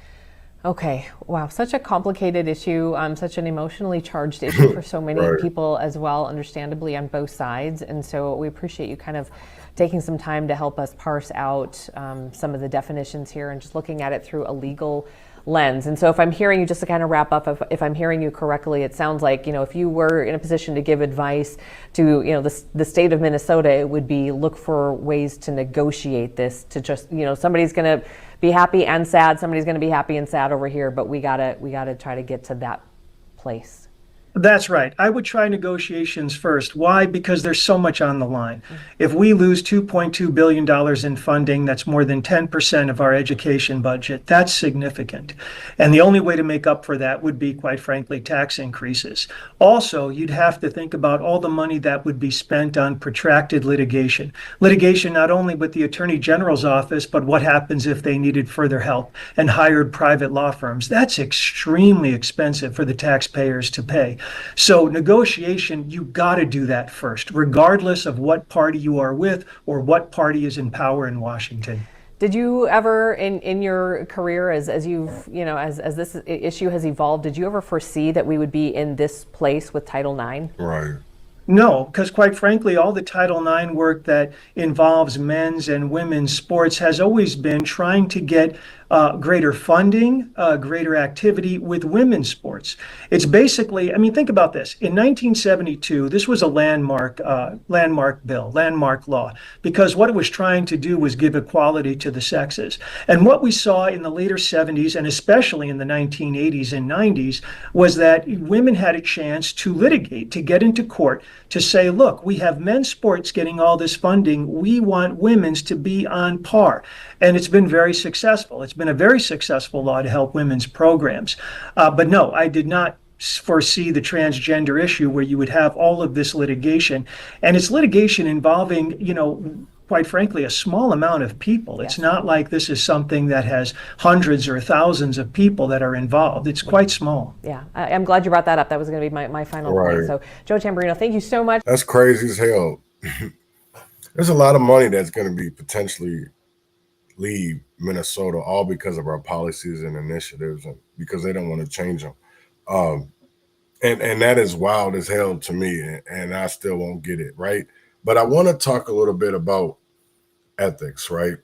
Okay. Wow. Such a complicated issue, such an emotionally charged issue for so many Right. people as well, understandably on both sides. And so we appreciate you kind of taking some time to help us parse out some of the definitions here and just looking at it through a legal lens. And so if I'm hearing you, just to kind of wrap up, if I'm hearing you correctly, it sounds like, if you were in a position to give advice to, the state of Minnesota, it would be look for ways to negotiate this, to just, somebody's going to be happy and sad, somebody's going to be happy and sad over here, but we gotta try to get to that place. That's right. I would try negotiations first. Why? Because there's so much on the line. If we lose $2.2 billion in funding, that's more than 10% of our education budget. That's significant. And the only way to make up for that would be, quite frankly, tax increases. Also, you'd have to think about all the money that would be spent on protracted litigation. Litigation not only with the Attorney General's office, but what happens if they needed further help and hired private law firms. That's extremely expensive for the taxpayers to pay. So negotiation, you got to do that first, regardless of what party you are with or what party is in power in Washington. Did you ever, in your career, as you've, as this issue has evolved, did you ever foresee that we would be in this place with Title IX? Right. No, because quite frankly, all the Title IX work that involves men's and women's sports has always been trying to get greater funding, greater activity with women's sports. It's basically, I mean, think about this. In 1972, this was a landmark bill, landmark law, because what it was trying to do was give equality to the sexes. And what we saw in the later 70s, and especially in the 1980s and 90s, was that women had a chance to litigate, to get into court, to say, look, we have men's sports getting all this funding. We want women's to be on par. And it's been very successful. It's been a very successful law to help women's programs. But no, I did not foresee the transgender issue where you would have all of this litigation. And it's litigation involving, quite frankly, a small amount of people. It's not like this is something that has hundreds or thousands of people that are involved. It's quite small. Yeah, I'm glad you brought that up. That was going to be my final point. So, Joe Tamburino, thank you so much. That's crazy as hell. There's a lot of money that's going to be potentially leave Minnesota, all because of our policies and initiatives, and because they don't want to change them. And that is wild as hell to me, and I still won't get it, right? But I want to talk a little bit about ethics, right?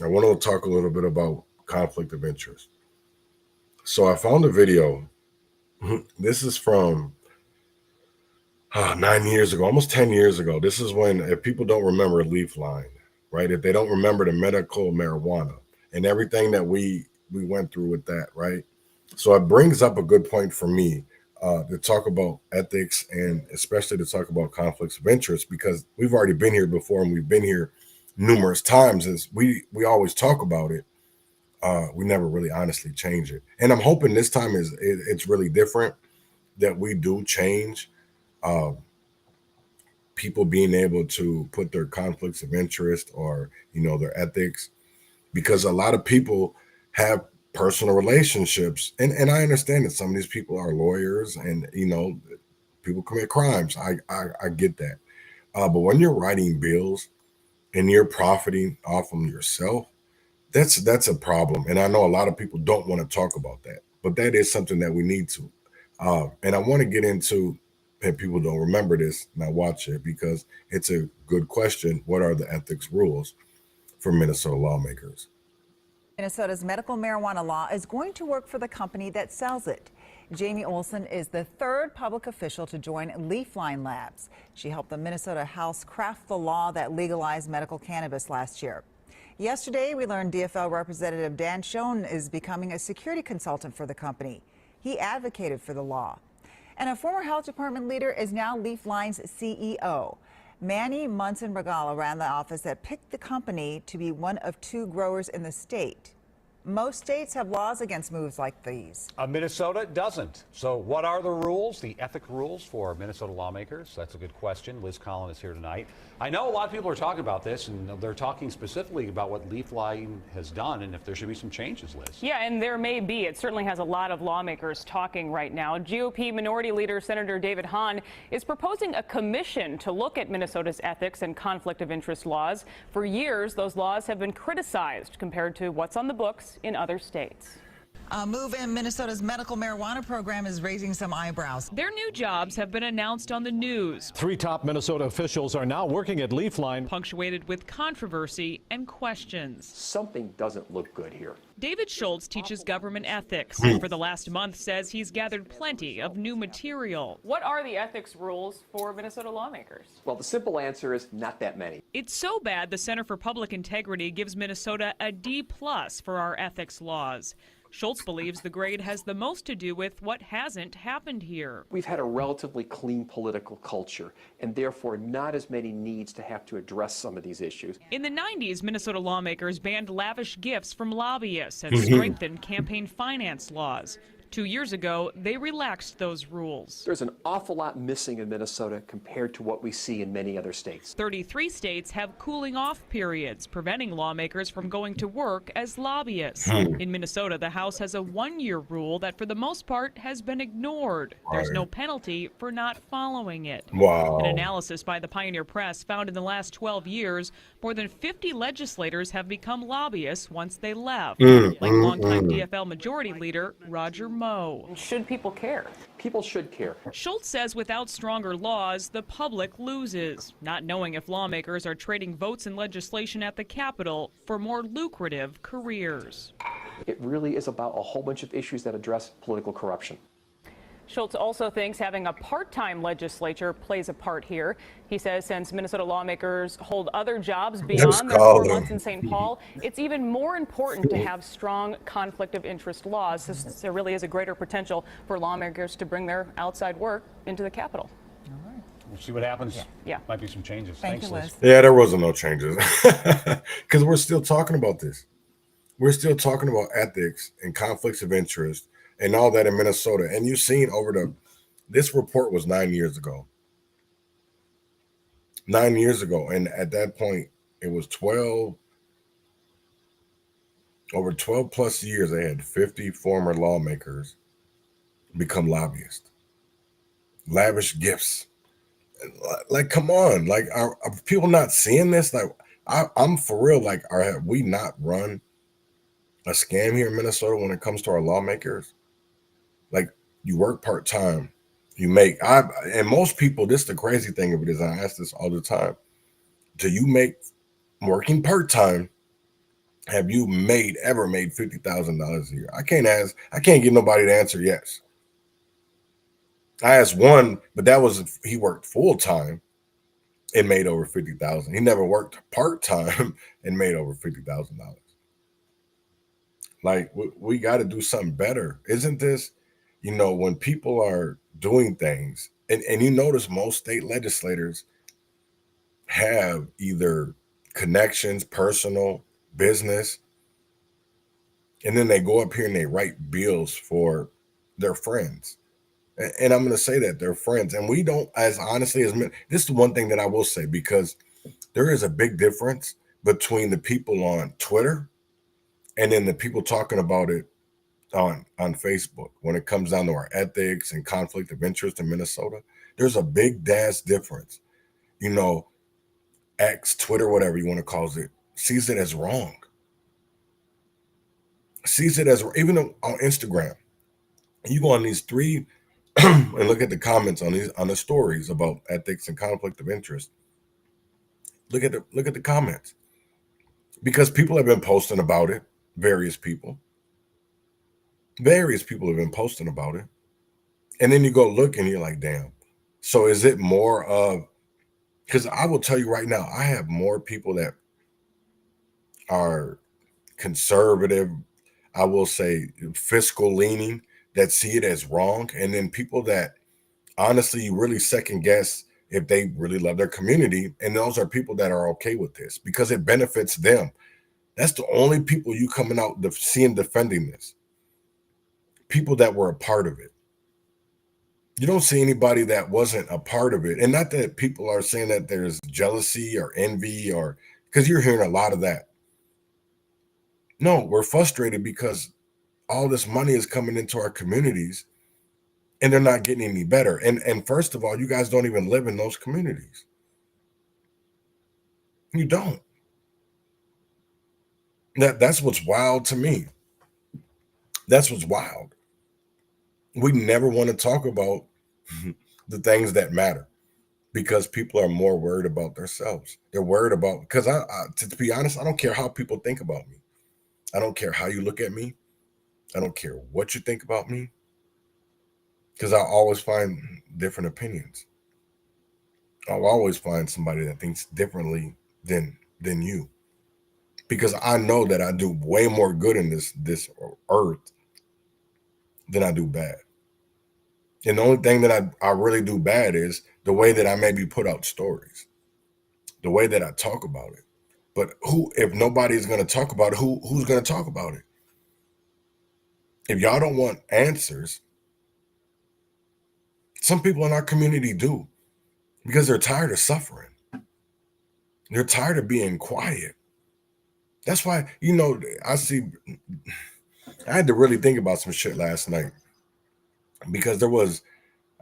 I want to talk a little bit about conflict of interest. So I found a video. This is from 9 years ago, almost 10 years ago. This is when, if people don't remember Leafline, right? If they don't remember the medical marijuana and everything that we went through with that, right? So it brings up a good point for me to talk about ethics, and especially to talk about conflicts of interest, because we've already been here before, and we've been here numerous times. As we always talk about it, we never really honestly change it. And I'm hoping this time it's really different, that we do change people being able to put their conflicts of interest or, their ethics, because a lot of people have personal relationships. And I understand that some of these people are lawyers and, people commit crimes. I get that. But when you're writing bills and you're profiting off of yourself, that's a problem. And I know a lot of people don't want to talk about that, but that is something that we need to. And I want to get into, and people don't remember this, now watch it, because it's a good question. What are the ethics rules for Minnesota lawmakers? Minnesota's medical marijuana law is going to work for the company that sells it. Jamie Olson is the third public official to join Leafline Labs. She helped the Minnesota House craft the law that legalized medical cannabis last year. Yesterday, we learned DFL Representative Dan Schoen is becoming a security consultant for the company. He advocated for the law. And a former health department leader is now Leafline's CEO. Manny Munson-Regala ran the office that picked the company to be one of 2 growers in the state. Most states have laws against moves like these. Minnesota doesn't. So what are the rules, the ethic rules for Minnesota lawmakers? That's a good question. Liz Collin is here tonight. I know a lot of people are talking about this, and they're talking specifically about what Leafline has done and if there should be some changes, Liz. Yeah, and there may be. It certainly has a lot of lawmakers talking right now. GOP Minority Leader Senator David Hahn is proposing a commission to look at Minnesota's ethics and conflict of interest laws. For years, those laws have been criticized compared to what's on the books in other states. A move in Minnesota's medical marijuana program is raising some eyebrows. Their new jobs have been announced on the news. 3 top Minnesota officials are now working at Leafline, punctuated with controversy and questions. Something doesn't look good here. David Schultz teaches government ethics. For the last month, says he's gathered plenty of new material. What are the ethics rules for Minnesota lawmakers? Well, the simple answer is not that many. It's so bad the Center for Public Integrity gives Minnesota a D+ for our ethics laws. Schultz believes the grade has the most to do with what hasn't happened here. We've had a relatively clean political culture, and therefore not as many needs to have to address some of these issues. In the 90s, Minnesota lawmakers banned lavish gifts from lobbyists and strengthened campaign finance laws. 2 years ago, they relaxed those rules. There's an awful lot missing in Minnesota compared to what we see in many other states. 33 states have cooling off periods, preventing lawmakers from going to work as lobbyists. In Minnesota, the House has a 1-year rule that for the most part has been ignored. There's no penalty for not following it. Wow. An analysis by the Pioneer Press found in the last 12 years, more than 50 legislators have become lobbyists once they left, like longtime DFL Majority Leader Roger Moe. Should people care? People should care. Schultz says without stronger laws, the public loses, not knowing if lawmakers are trading votes and legislation at the Capitol for more lucrative careers. It really is about a whole bunch of issues that address political corruption. Schultz also thinks having a part-time legislature plays a part here. He says since Minnesota lawmakers hold other jobs beyond their 4 months in St. Paul, it's even more important to have strong conflict of interest laws, since there really is a greater potential for lawmakers to bring their outside work into the Capitol. We'll see what happens. Yeah. Might be some changes. Thank Thanks, you, Liz. Liz. Yeah, there wasn't no changes because we're still talking about this. We're still talking about ethics and conflicts of interest and all that in Minnesota. And you've seen this report was 9 years ago. 9 years ago. And at that point, it was over 12 plus years, they had 50 former lawmakers become lobbyists. Lavish gifts. Like, come on. Like, are people not seeing this? Like, I'm for real. Like, have we not run a scam here in Minnesota when it comes to our lawmakers? Like, you work part-time, you make, and most people, this is the crazy thing of it is, I ask this all the time, do you make, working part-time, have you ever made $50,000 a year? I can't get nobody to answer yes. I asked one, but he worked full-time and made over $50,000. He never worked part-time and made over $50,000. Like, we got to do something better. Isn't this, when people are doing things, and you notice most state legislators have either connections, personal, business, and then they go up here and they write bills for their friends. And I'm going to say that they're friends. And we don't, as honestly as men, this is the one thing that I will say, because there is a big difference between the people on Twitter and then the people talking about it on Facebook when it comes down to our ethics and conflict of interest in Minnesota. There's a big difference. X, Twitter, whatever you want to call it, sees it as wrong. Sees it as, even on Instagram, you go on these three and look at the comments on the stories about ethics and conflict of interest. Look at the comments, because people have been posting about it. Various people have been posting about it, and then you go look and you're like, damn. So is it more of? Because I will tell you right now, I have more people that are conservative, I will say fiscal leaning, that see it as wrong, and then people that honestly you really second guess if they really love their community, and those are people that are okay with this because it benefits them. That's the only people you coming out seeing defending this. People that were a part of it. You don't see anybody that wasn't a part of it. And not that people are saying that there's jealousy or envy, or because you're hearing a lot of that. No, we're frustrated because all this money is coming into our communities and they're not getting any better. And first of all, you guys don't even live in those communities. You don't. That's what's wild to me. That's what's wild. We never want to talk about the things that matter because people are more worried about themselves. They're worried about, because to be honest, I don't care how people think about me. I don't care how you look at me. I don't care what you think about me, because I'll always find different opinions. I'll always find somebody that thinks differently than you, because I know that I do way more good in this earth than I do bad. And the only thing that I really do bad is the way that I maybe put out stories, the way that I talk about it. But if nobody's going to talk about it, who's going to talk about it? If y'all don't want answers, some people in our community do, because they're tired of suffering. They're tired of being quiet. That's why, I had to really think about some shit last night, because there was,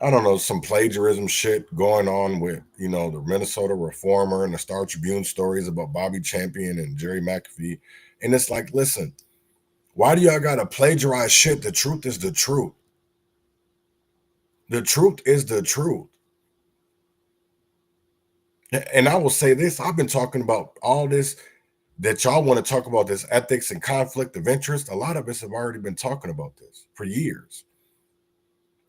I don't know, some plagiarism shit going on with, the Minnesota Reformer and the Star Tribune stories about Bobby Champion and Jerry McAfee. And it's like, listen, why do y'all gotta plagiarize shit? The truth is the truth. The truth is the truth. And I will say this, I've been talking about all this that y'all want to talk about, this ethics and conflict of interest. A lot of us have already been talking about this for years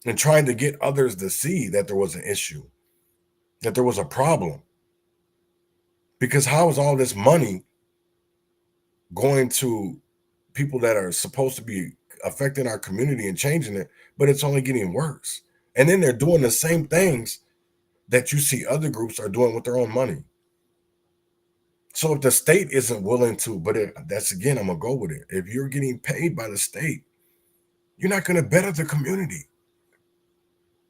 and trying to get others to see that there was an issue, that there was a problem. Because how is all this money going to people that are supposed to be affecting our community and changing it, but it's only getting worse? And then they're doing the same things that you see other groups are doing with their own money. So if the state isn't willing to, but that's, again, I'm going to go with it. If you're getting paid by the state, you're not going to better the community.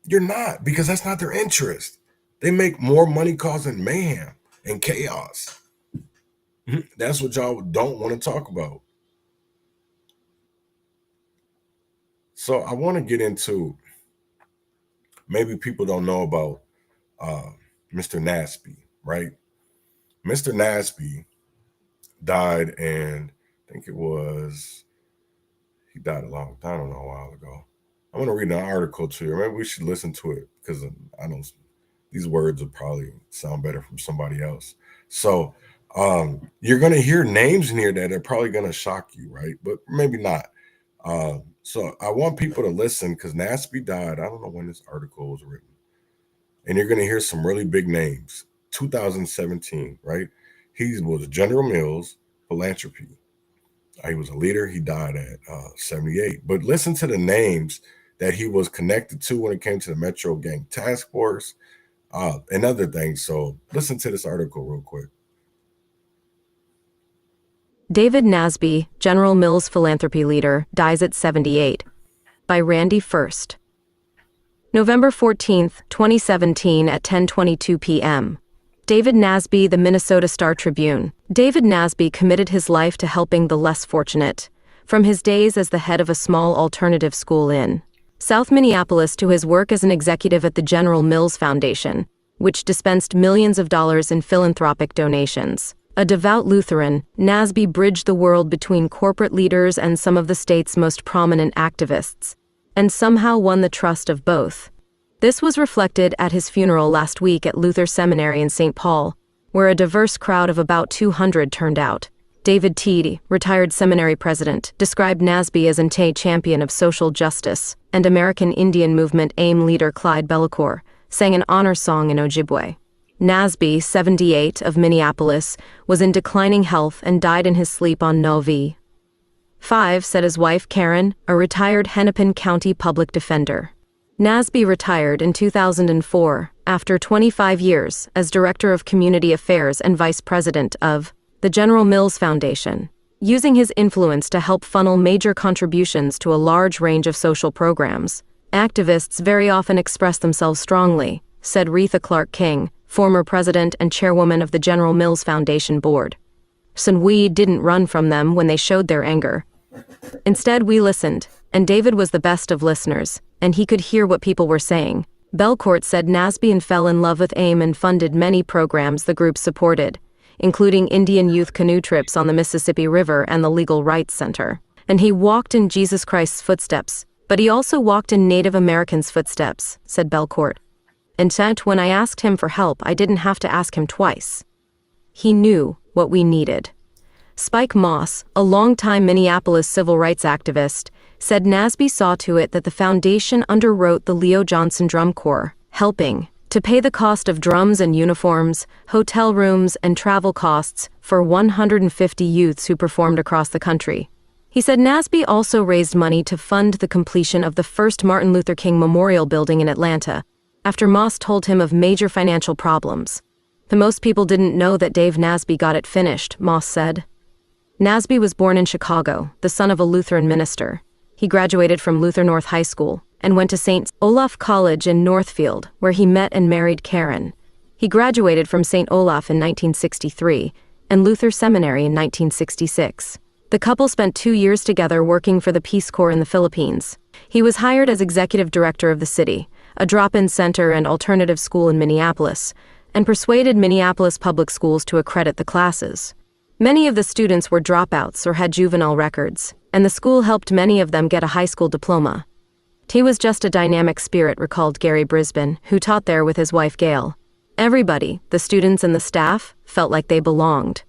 You're not, because that's not their interest. They make more money causing mayhem and chaos. That's what y'all don't want to talk about. So I want to get into, maybe people don't know about Mr. Nasby, right? Mr. Nasby died, and I think he died a while ago. I want to read an article to you. Maybe we should listen to it, because these words will probably sound better from somebody else. So you're going to hear names in here that are probably going to shock you, right? But maybe not. So I want people to listen, because Nasby died. I don't know when this article was written. And you're going to hear some really big names. 2017, right? He was General Mills Philanthropy. He was a leader. He died at 78. But listen to the names that he was connected to when it came to the Metro Gang Task Force and other things. So listen to this article real quick. David Nasby, General Mills philanthropy leader, dies at 78. By Randy First. November 14, 2017 at 10:22 p.m. David Nasby, the Minnesota Star-Tribune. David Nasby committed his life to helping the less fortunate, from his days as the head of a small alternative school in South Minneapolis to his work as an executive at the General Mills Foundation, which dispensed millions of dollars in philanthropic donations. A devout Lutheran, Nasby bridged the world between corporate leaders and some of the state's most prominent activists, and somehow won the trust of both. This was reflected at his funeral last week at Luther Seminary in St. Paul, where a diverse crowd of about 200 turned out. David Teed, retired seminary president, described Nasby as a champion of social justice, and American Indian Movement AIM leader Clyde Bellecour sang an honor song in Ojibwe. Nasby, 78, of Minneapolis, was in declining health and died in his sleep on Novi. 5, said his wife Karen, a retired Hennepin County public defender. Nasby retired in 2004 after 25 years as Director of Community Affairs and Vice President of the General Mills Foundation, using his influence to help funnel major contributions to a large range of social programs. Activists very often express themselves strongly, said Retha Clark King, former president and chairwoman of the General Mills Foundation board. So we didn't run from them when they showed their anger. Instead, we listened, and David was the best of listeners, and he could hear what people were saying. Belcourt said Nasby fell in love with AIM and funded many programs the group supported, including Indian youth canoe trips on the Mississippi River and the Legal Rights Center. And he walked in Jesus Christ's footsteps, but he also walked in Native Americans' footsteps, said Belcourt. And when I asked him for help, I didn't have to ask him twice. He knew what we needed. Spike Moss, a longtime Minneapolis civil rights activist, said Nasby saw to it that the foundation underwrote the Leo Johnson Drum Corps, helping to pay the cost of drums and uniforms, hotel rooms, and travel costs for 150 youths who performed across the country. He said Nasby also raised money to fund the completion of the first Martin Luther King Memorial Building in Atlanta, after Moss told him of major financial problems. The most people didn't know that Dave Nasby got it finished, Moss said. Nasby was born in Chicago, the son of a Lutheran minister. He graduated from Luther North High School and went to St. Olaf College in Northfield, where he met and married Karen. He graduated from St. Olaf in 1963 and Luther Seminary in 1966. The couple spent 2 years together working for the Peace Corps in the Philippines. He was hired as executive director of the city, a drop-in center and alternative school in Minneapolis, and persuaded Minneapolis public schools to accredit the classes. Many of the students were dropouts or had juvenile records, and the school helped many of them get a high school diploma. He was just a dynamic spirit, recalled Gary Brisbane, who taught there with his wife Gail. Everybody, the students and the staff, felt like they belonged.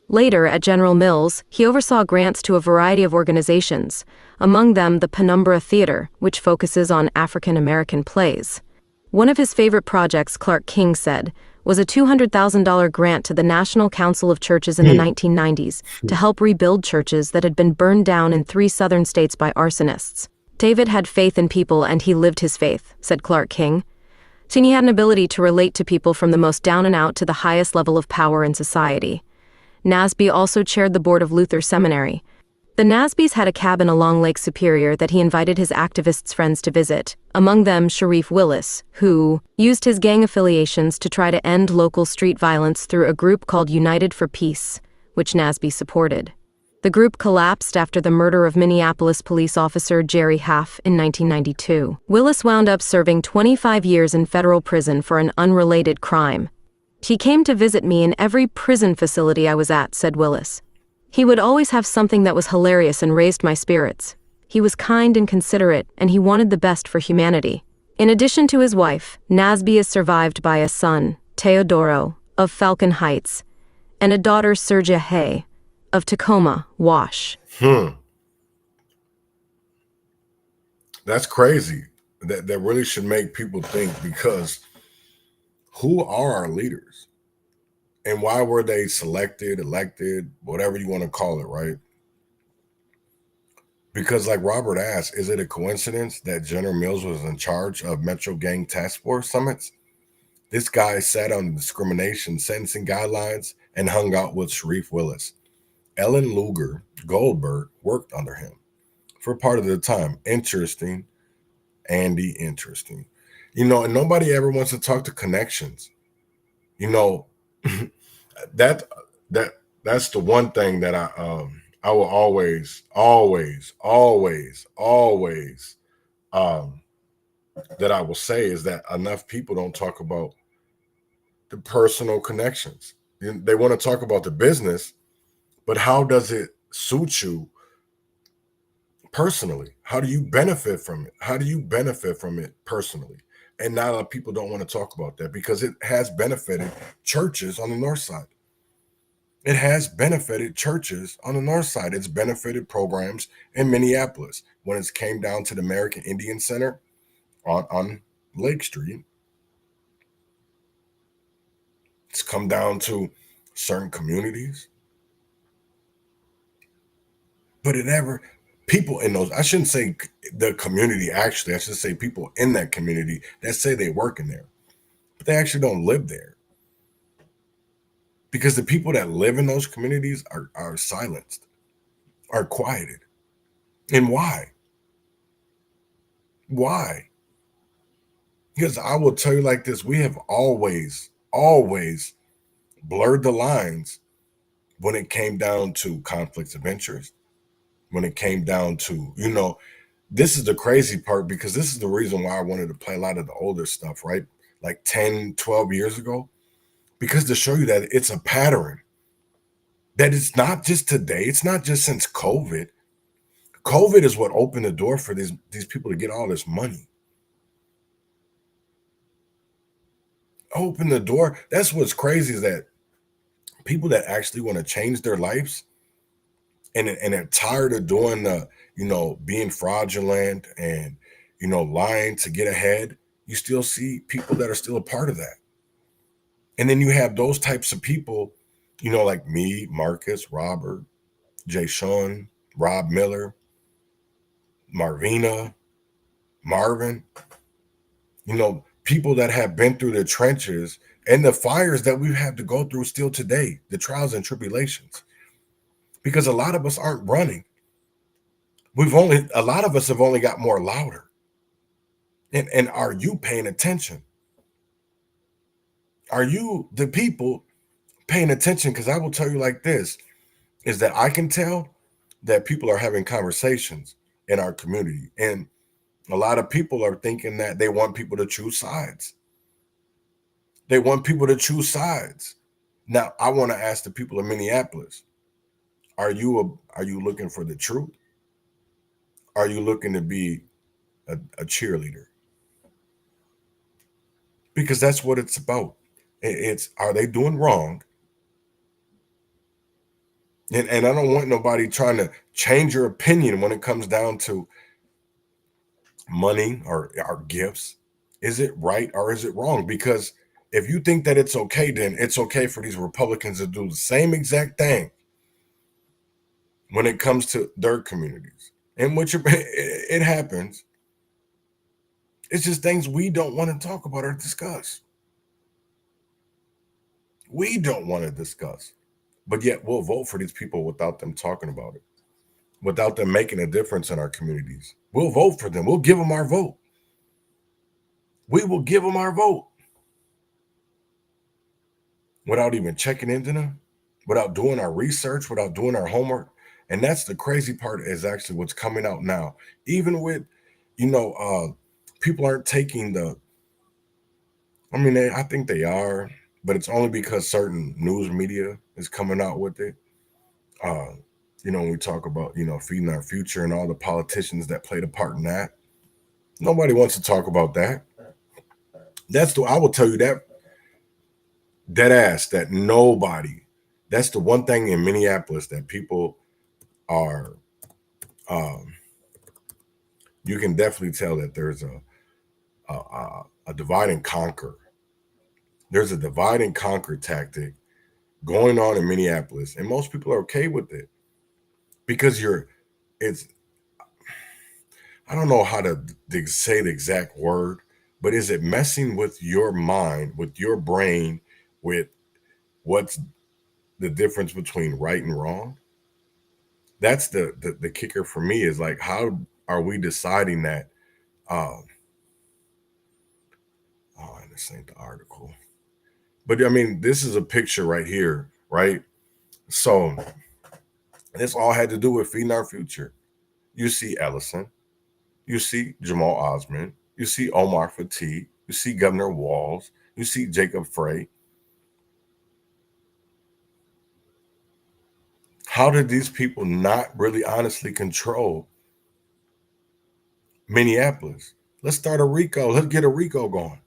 Later, at General Mills, he oversaw grants to a variety of organizations, among them the Penumbra Theater, which focuses on African American plays. One of his favorite projects, Clark King said, was a $200,000 grant to the National Council of Churches in the 1990s to help rebuild churches that had been burned down in 3 southern states by arsonists. David had faith in people and he lived his faith, said Clark King. He had an ability to relate to people from the most down and out to the highest level of power in society. Nasby also chaired the board of Luther Seminary. The Nasbys had a cabin along Lake Superior that he invited his activists' friends to visit, among them Sharif Willis, who used his gang affiliations to try to end local street violence through a group called United for Peace, which Nasby supported. The group collapsed after the murder of Minneapolis police officer Jerry Haff in 1992. Willis wound up serving 25 years in federal prison for an unrelated crime. He came to visit me in every prison facility I was at, said Willis. He would always have something that was hilarious and raised my spirits. He was kind and considerate, and he wanted the best for humanity. In addition to his wife, Nasby is survived by a son, Teodoro, of Falcon Heights, and a daughter, Sergia Hay, of Tacoma, Wash. That's crazy. That really should make people think, because who are our leaders? And why were they selected, elected, whatever you want to call it, right? Because like Robert asked, is it a coincidence that General Mills was in charge of Metro Gang Task Force summits? This guy sat on the discrimination sentencing guidelines and hung out with Sharif Willis. Ellen Luger Goldberg worked under him for part of the time. Interesting, Andy, interesting. You know, and nobody ever wants to talk to connections. You know, that's the one thing that I will always that I will say is that enough people don't talk about the personal connections. They want to talk about the business, but how does it suit you personally? How do you benefit from it? How do you benefit from it personally? And not a lot of people don't want to talk about that, because it has benefited churches on the north side. It has benefited churches on the north side. It's benefited programs in Minneapolis when it came down to the American Indian Center on Lake Street. It's come down to certain communities. But it never, people in those, I shouldn't say the community actually, I should say people in that community that say they work in there, but they actually don't live there. Because the people that live in those communities are silenced, are quieted. And why? Why? Because I will tell you like this, we have always blurred the lines when it came down to conflicts of interest, when it came down to, you know, this is the crazy part, because this is the reason why I wanted to play a lot of the older stuff, right? Like 10, 12 years ago, because to show you that it's a pattern, that it's not just today. It's not just since COVID. COVID is what opened the door for these people to get all this money. Open the door. That's what's crazy, is that people that actually want to change their lives and are tired of doing the, you know, being fraudulent and, you know, lying to get ahead, you still see people that are still a part of that. And then you have those types of people, you know, like me, Marcus, Robert, Jay Sean, Rob Miller, Marvina, Marvin, you know, people that have been through the trenches and the fires that we've had to go through still today, the trials and tribulations. Because a lot of us aren't running. a lot of us have only got more louder. And are you paying attention? Are you, the people, paying attention? Because I will tell you like this, is that I can tell that people are having conversations in our community. And a lot of people are thinking that they want people to choose sides. They want people to choose sides. Now, I want to ask the people of Minneapolis, are you looking for the truth? Are you looking to be a cheerleader? Because that's what it's about. It's, are they doing wrong? And I don't want nobody trying to change your opinion when it comes down to money or gifts. Is it right or is it wrong? Because if you think that it's okay, then it's okay for these Republicans to do the same exact thing when it comes to their communities. And which it happens. It's just things we don't want to talk about or discuss. We don't want to discuss. But yet we'll vote for these people without them talking about it, without them making a difference in our communities. We'll vote for them. We'll give them our vote. We will give them our vote without even checking into them, without doing our research, without doing our homework. And that's the crazy part, is actually what's coming out now. Even with, people aren't taking I think they are, but it's only because certain news media is coming out with it. When we talk about, feeding our future and all the politicians that played a part in that, nobody wants to talk about that. I will tell you that dead ass, that nobody, that's the one thing in Minneapolis that people are, you can definitely tell that there's a divide and conquer. There's a divide and conquer tactic going on in Minneapolis, and most people are okay with it because I don't know how to say the exact word, but is it messing with your mind, with your brain, with what's the difference between right and wrong? That's the kicker for me, is like, how are we deciding that? This ain't the article. But this is a picture right here, right? So this all had to do with feeding our future. You see Ellison, you see Jamal Osmond, you see Omar Fatigue, you see Governor Walz, you see Jacob Frey. How did these people not really honestly control Minneapolis? Let's start a RICO. Let's get a RICO going.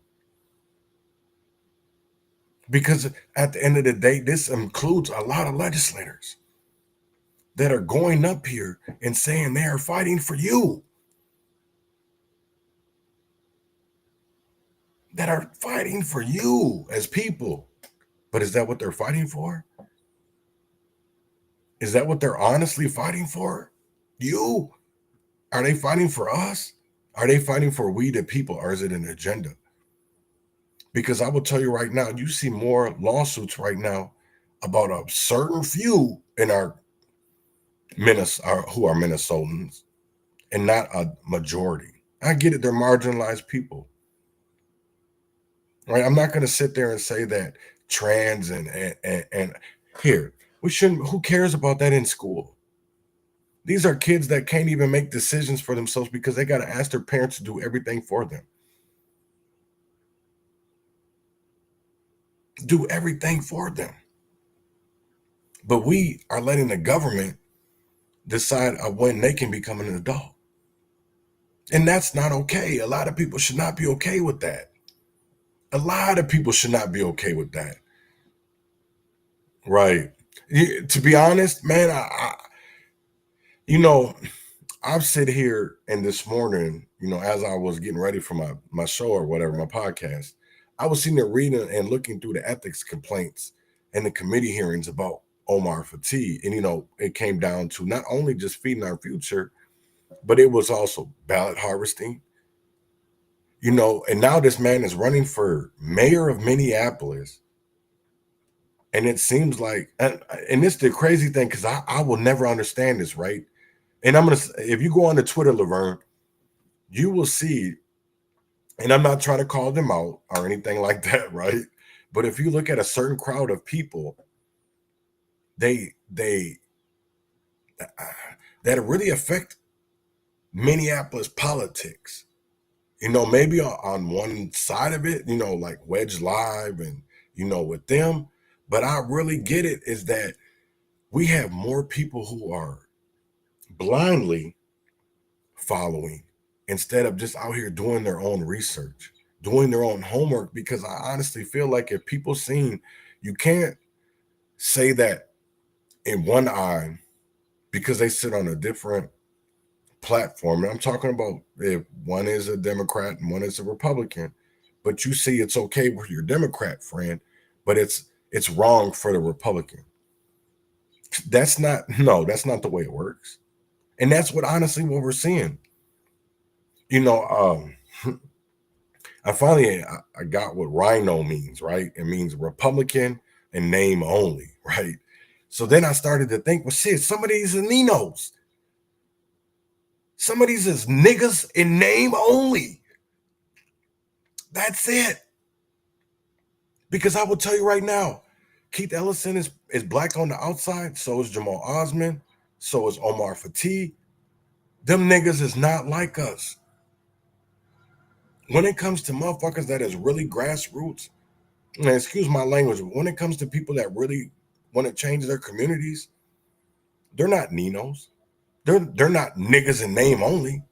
Because at the end of the day, this includes a lot of legislators that are going up here and saying they are fighting for you. That are fighting for you as people. But is that what they're fighting for? Is that what they're honestly fighting for? You? Are they fighting for us? Are they fighting for we the people, or is it an agenda? Because I will tell you right now, you see more lawsuits right now about a certain few in our who are Minnesotans, and not a majority. I get it, they're marginalized people. Right? I'm not going to sit there and say that trans and here, we shouldn't, who cares about that in school? These are kids that can't even make decisions for themselves because they got to ask their parents to do everything for them. Do everything for them. But we are letting the government decide when they can become an adult. And that's not okay. A lot of people should not be okay with that. A lot of people should not be okay with that. Right. To be honest, man, I've sit here and this morning, as I was getting ready for my show or whatever, my podcast, I was sitting there reading and looking through the ethics complaints and the committee hearings about Omar Fatigue. And, it came down to not only just feeding our future, but it was also ballot harvesting. And now this man is running for mayor of Minneapolis. And it seems like, and it's the crazy thing, because I will never understand this, right? And if you go on the Twitter, Laverne, you will see, and I'm not trying to call them out or anything like that, right? But if you look at a certain crowd of people, that really affect Minneapolis politics. Maybe on one side of it, like Wedge Live and, with them. But I really get it is that we have more people who are blindly following instead of just out here doing their own research, doing their own homework. Because I honestly feel like if people seen, you can't say that in one eye because they sit on a different platform. And I'm talking about if one is a Democrat and one is a Republican, but you see it's okay with your Democrat friend, but it's wrong for the Republican. That's not the way it works. And that's what honestly what we're seeing. I finally got what rhino means, right? It means Republican and name only, right? So then I started to think, well, shit, some of these are Ninos. Some of these is niggas in name only. That's it. Because I will tell you right now, Keith Ellison is black on the outside. So is Jamal Osman. So is Omar Fatih. Them niggas is not like us. When it comes to motherfuckers that is really grassroots, and excuse my language, but when it comes to people that really want to change their communities, they're not Ninos. They're not niggas in name only.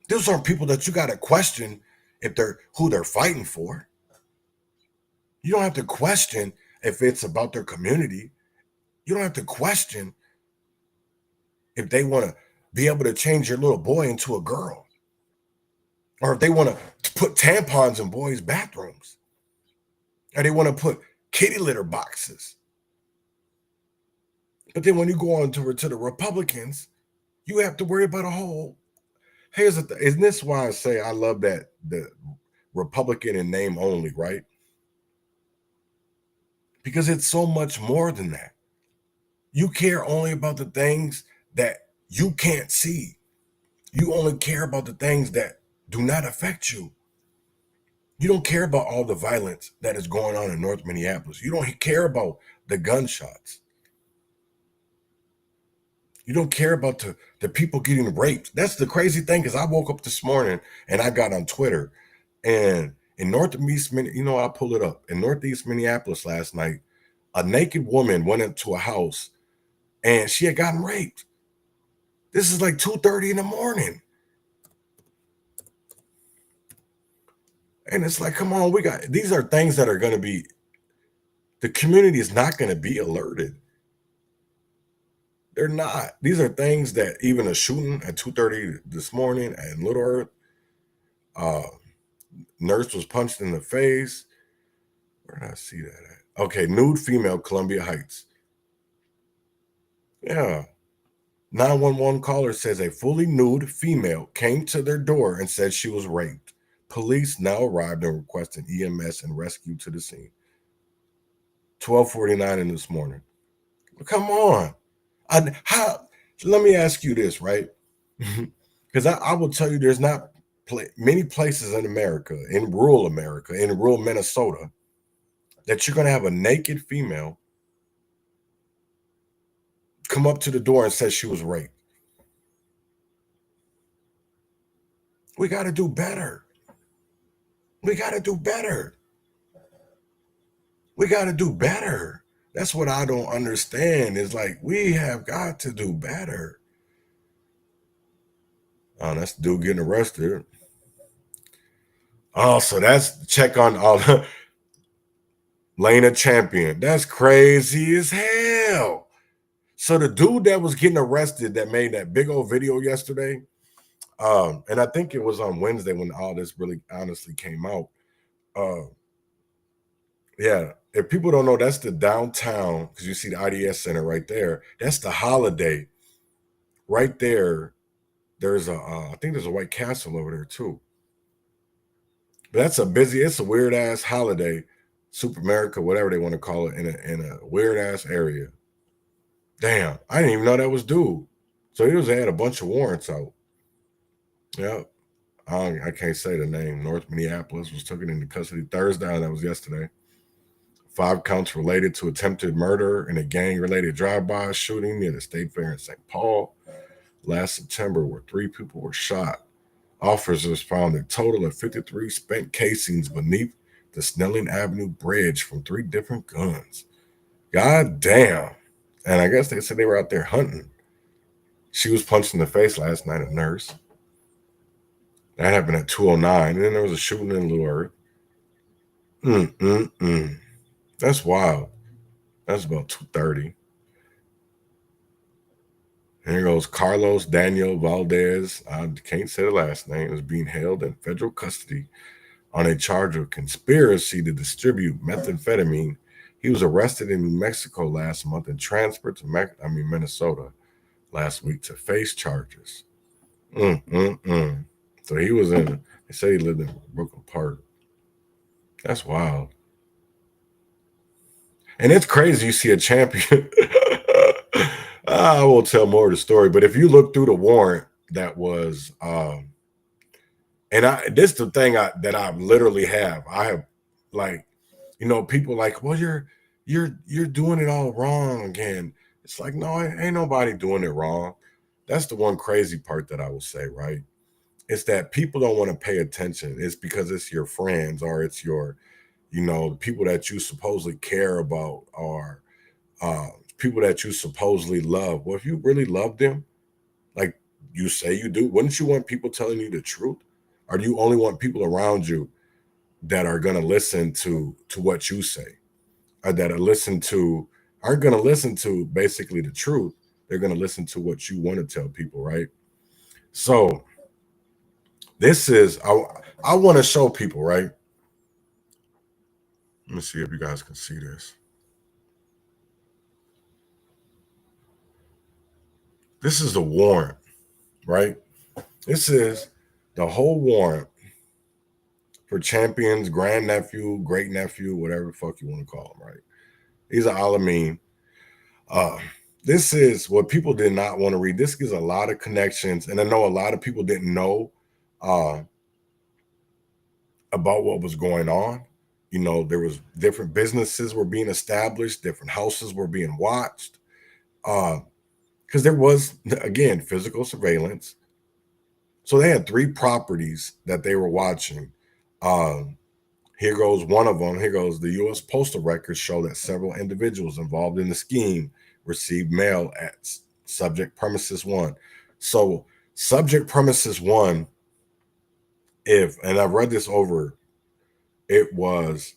Those aren't people that you got to question who they're fighting for. You don't have to question if it's about their community. You don't have to question if they want to be able to change your little boy into a girl, or if they want to put tampons in boys' bathrooms, or they want to put kitty litter boxes. But then when you go on to the Republicans, you have to worry about a whole. Here's the thing. Isn't this why I say I love that the Republican in name only, right? Because it's so much more than that. You care only about the things that you can't see. You only care about the things that do not affect you. You don't care about all the violence that is going on in North Minneapolis. You don't care about the gunshots. You don't care about the people getting raped. That's the crazy thing, because I woke up this morning and I got on Twitter, and in Northeast, I'll pull it up. In Northeast Minneapolis last night, a naked woman went into a house and she had gotten raped. This is like 2:30 in the morning. And it's like, come on, these are things that are going to be, the community is not going to be alerted. They're not. These are things that even a shooting at 2:30 this morning at Little Earth, nurse was punched in the face. Where did I see that at? Okay, nude female, Columbia Heights. Yeah. 911 caller says a fully nude female came to their door and said she was raped. Police now arrived and requested EMS and rescue to the scene. 12:49 in this morning. Come on. Let me ask you this, right? Because I will tell you there's not many places in America, in rural Minnesota, that you're going to have a naked female come up to the door and say she was raped. We got to do better. We got to do better. We got to do better. That's what I don't understand. Is like, we have got to do better. Oh, that's the dude getting arrested. Oh, so that's check on all Lena Champion. That's crazy as hell. So the dude that was getting arrested that made that big old video yesterday, and I think it was on Wednesday when all this really honestly came out. Yeah, if people don't know, that's the downtown, because you see the IDS Center right there. That's the Holiday. Right there, there's I think there's a White Castle over there too. But it's a weird ass Holiday, Super America, whatever they want to call it, in a weird ass area. Damn, I didn't even know that was due. So he had a bunch of warrants out. Yep. I can't say the name. North Minneapolis was taken into custody Thursday. That was yesterday. 5 counts related to attempted murder and a gang-related drive-by shooting near the State Fair in St. Paul last September, where 3 people were shot. Officers found a total of 53 spent casings beneath the Snelling Avenue Bridge from 3 different guns. God damn. And I guess they said they were out there hunting. She was punched in the face last night, a nurse. That happened at 2:09. And then there was a shooting in Little Earth. That's wild. That's about 2:30. Here goes Carlos Daniel Valdez. I can't say the last name. Is being held in federal custody on a charge of conspiracy to distribute methamphetamine. He was arrested in New Mexico last month and transferred to Minnesota last week to face charges. So he was in. They say he lived in Brooklyn Park. That's wild. And it's crazy. You see a champion. I won't tell more of the story, but if you look through the warrant that was, this is the thing that I literally have. I have, like, people like, well, you're doing it all wrong again. It's like, no, ain't nobody doing it wrong. That's the one crazy part that I will say, right? It's that people don't want to pay attention. It's because it's your friends or it's your, the people that you supposedly care about or people that you supposedly love. Well, if you really love them, like you say you do, wouldn't you want people telling you the truth? Or do you only want people around you that are going to listen to what you say, or that aren't going to listen to basically the truth? They're going to listen to what you want to tell people, right? So this is, I want to show people, right? Let me see if you guys can see this. This is the warrant, right? This is the whole warrant for Champion's grandnephew, great nephew, whatever the fuck you want to call him, right? He's an Alameen. This is what people did not want to read. This gives a lot of connections, and I know a lot of people didn't know about what was going on. There was different businesses were being established, different houses were being watched, because there was, again, physical surveillance. So they had 3 properties that they were watching. Here goes one of them. Here goes the U.S. postal records show that several individuals involved in the scheme received mail at subject premises 1. So subject premises 1, and I've read this over, it was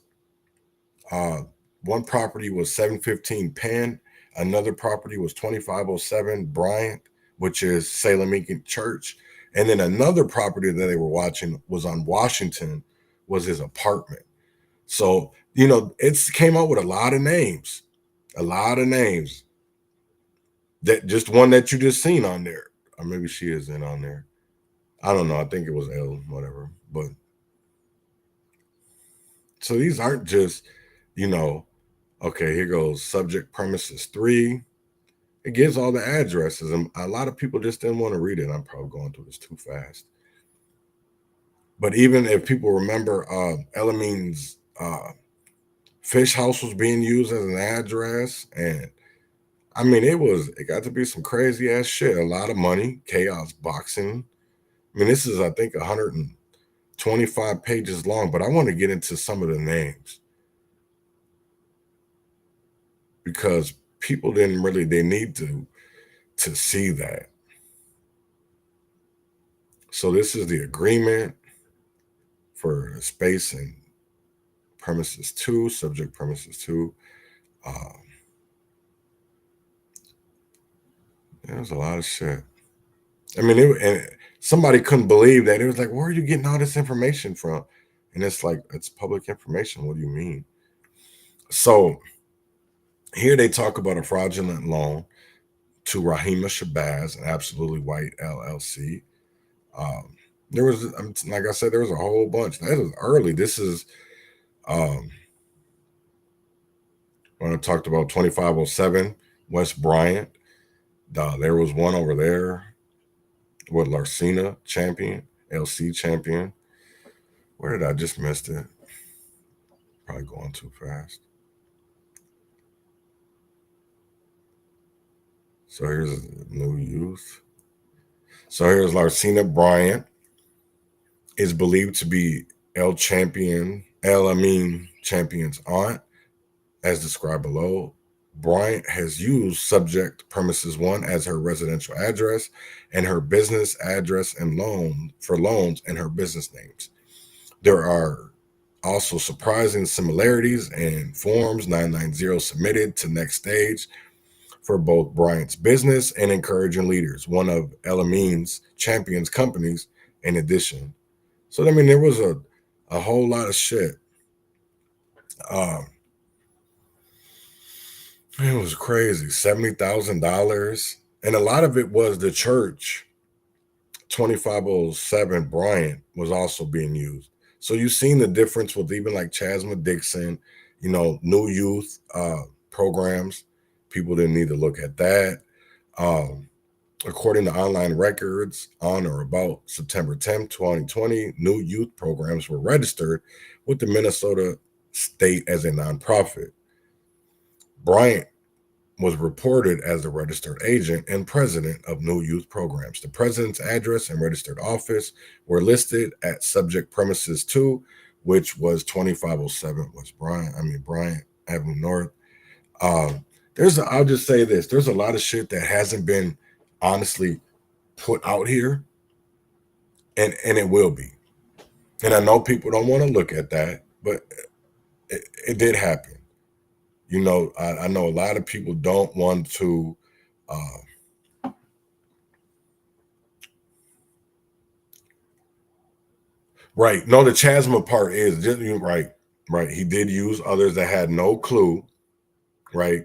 one property was 715 Penn, another property was 2507 Bryant, which is Salem Incan Church, and then another property that they were watching was on Washington, was his apartment. So, it's came out with a lot of names. That just one that you just seen on there. Or maybe she isn't on there. I don't know. I think it was L, whatever. But so these aren't just, okay, here goes subject premises 3. It gives all the addresses, and a lot of people just didn't want to read it. I'm probably going through this too fast. But even if people remember, Elameen's fish house was being used as an address, and it got to be some crazy ass shit. A lot of money, chaos boxing. This is, I think, 125 pages long, but I want to get into some of the names because people they need to see that. So this is the agreement for space and premises 2, subject premises 2. There's a lot of shit. And somebody couldn't believe that. It was like, where are you getting all this information from? And it's like, it's public information. What do you mean? So here they talk about a fraudulent loan to Rahima Shabazz, an absolutely white LLC. There was, like I said, there was a whole bunch. That was early. This is when I talked about 2507. West Bryant. There was one over there with Larcena champion, LC champion. Where did I just missed it? Probably going too fast. So here's New Youth. So here's Larcena Bryant. Is believed to be El Amin champion's aunt, as described below. Bryant has used subject premises 1 as her residential address and her business address and loans and her business names. There are also surprising similarities in forms 990 submitted to next stage for both Bryant's business and encouraging leaders, one of El Amin's champions companies in addition. So, I mean, there was a whole lot of shit. It was crazy. $70,000. And a lot of it was the church. 2507 Bryant was also being used. So you've seen the difference with even like Chasma Dixon, New Youth programs. People didn't need to look at that. According to online records, on or about September 10, 2020, New Youth programs were registered with the Minnesota state as a nonprofit. Bryant was reported as the registered agent and president of New Youth programs. The president's address and registered office were listed at subject premises 2, which was 2507 Bryant Avenue North. I'll just say this. There's a lot of shit that hasn't been honestly put out here, and it will be. And I know people don't want to look at that, but it did happen. I know a lot of people don't want to right. No, the Chasma part is just right. He did use others that had no clue, right?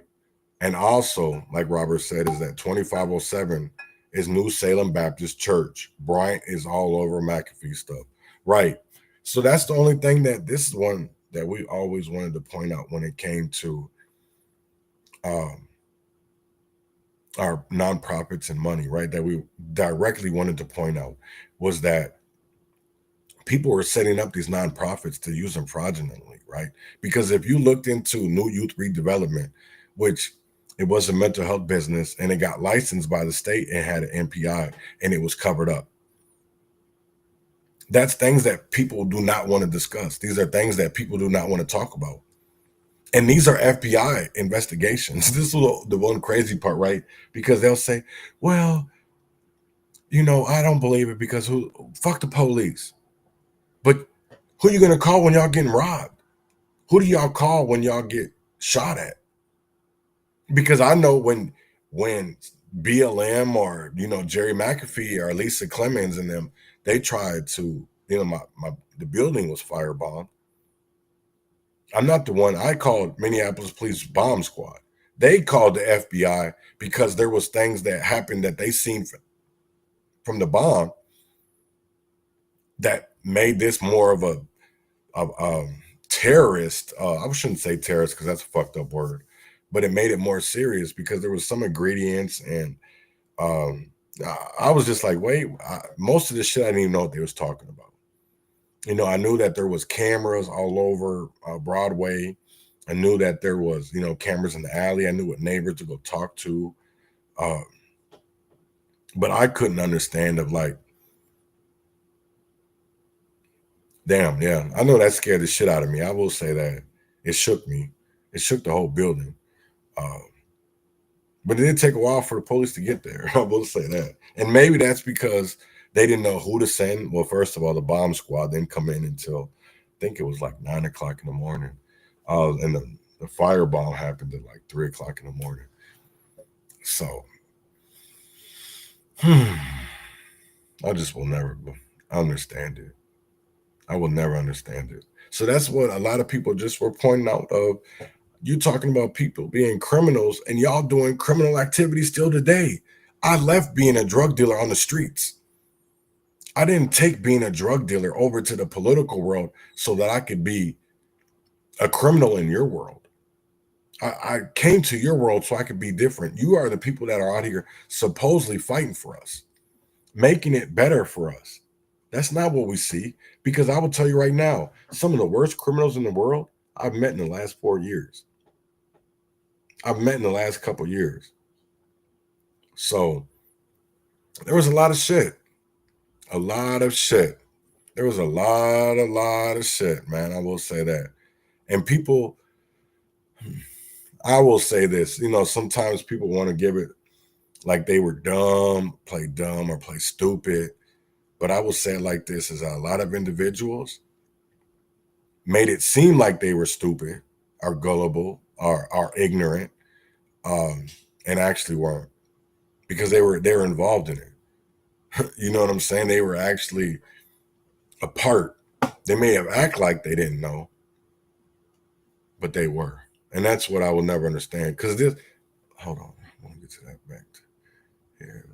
And also, like Robert said, is that 2507 is New Salem Baptist Church. Bryant is all over McAfee stuff. Right. So that's the only thing that this is one that we always wanted to point out when it came to our nonprofits and money, right? That we directly wanted to point out was that people were setting up these nonprofits to use them fraudulently, right? Because if you looked into New Youth Redevelopment, which it was a mental health business and it got licensed by the state and had an MPI and it was covered up. That's things that people do not want to discuss. These are things that people do not want to talk about. And these are FBI investigations. This is the one crazy part, right? Because they'll say, well, I don't believe it because fuck the police. But who are you going to call when y'all getting robbed? Who do y'all call when y'all get shot at? Because I know when BLM or, Jerry McAfee or Lisa Clemens and them, they tried to, the building was firebombed. I'm not the one. I called Minneapolis Police Bomb Squad. They called the FBI because there was things that happened that they seen from the bomb that made this more of a terrorist. I shouldn't say terrorist because that's a fucked up word, but it made it more serious because there was some ingredients and I was just like, wait, most of this shit I didn't even know what they was talking about. I knew that there was cameras all over Broadway. I knew that there was, cameras in the alley. I knew what neighbors to go talk to. But I couldn't understand of like, damn, yeah. I know that scared the shit out of me. I will say that. It shook me. It shook the whole building. But it did take a while for the police to get there. I will say that. And maybe that's because they didn't know who to send. Well, first of all, the bomb squad didn't come in until, I think it was like 9 o'clock in the morning. And the firebomb happened at like 3 o'clock in the morning. So, I just will never understand it. I will never understand it. So that's what a lot of people just were pointing out of you talking about people being criminals and y'all doing criminal activity still today. I left being a drug dealer on the streets. I didn't take being a drug dealer over to the political world so that I could be a criminal in your world. I came to your world so I could be different. You are the people that are out here supposedly fighting for us, making it better for us. That's not what we see, because I will tell you right now, some of the worst criminals in the world I've met in the last 4 years. I've met in the last couple years. So there was a lot of shit. A lot of shit. There was a lot of shit, man. I will say that. And people, I will say this, sometimes people want to give it like they were dumb or play stupid. But I will say it like this, is a lot of individuals made it seem like they were stupid or gullible or ignorant, and actually weren't, because they were involved in it. You know what I'm saying? They were actually a part. They may have acted like they didn't know, but they were. And that's what I will never understand. Because hold on, I want to get to that back here.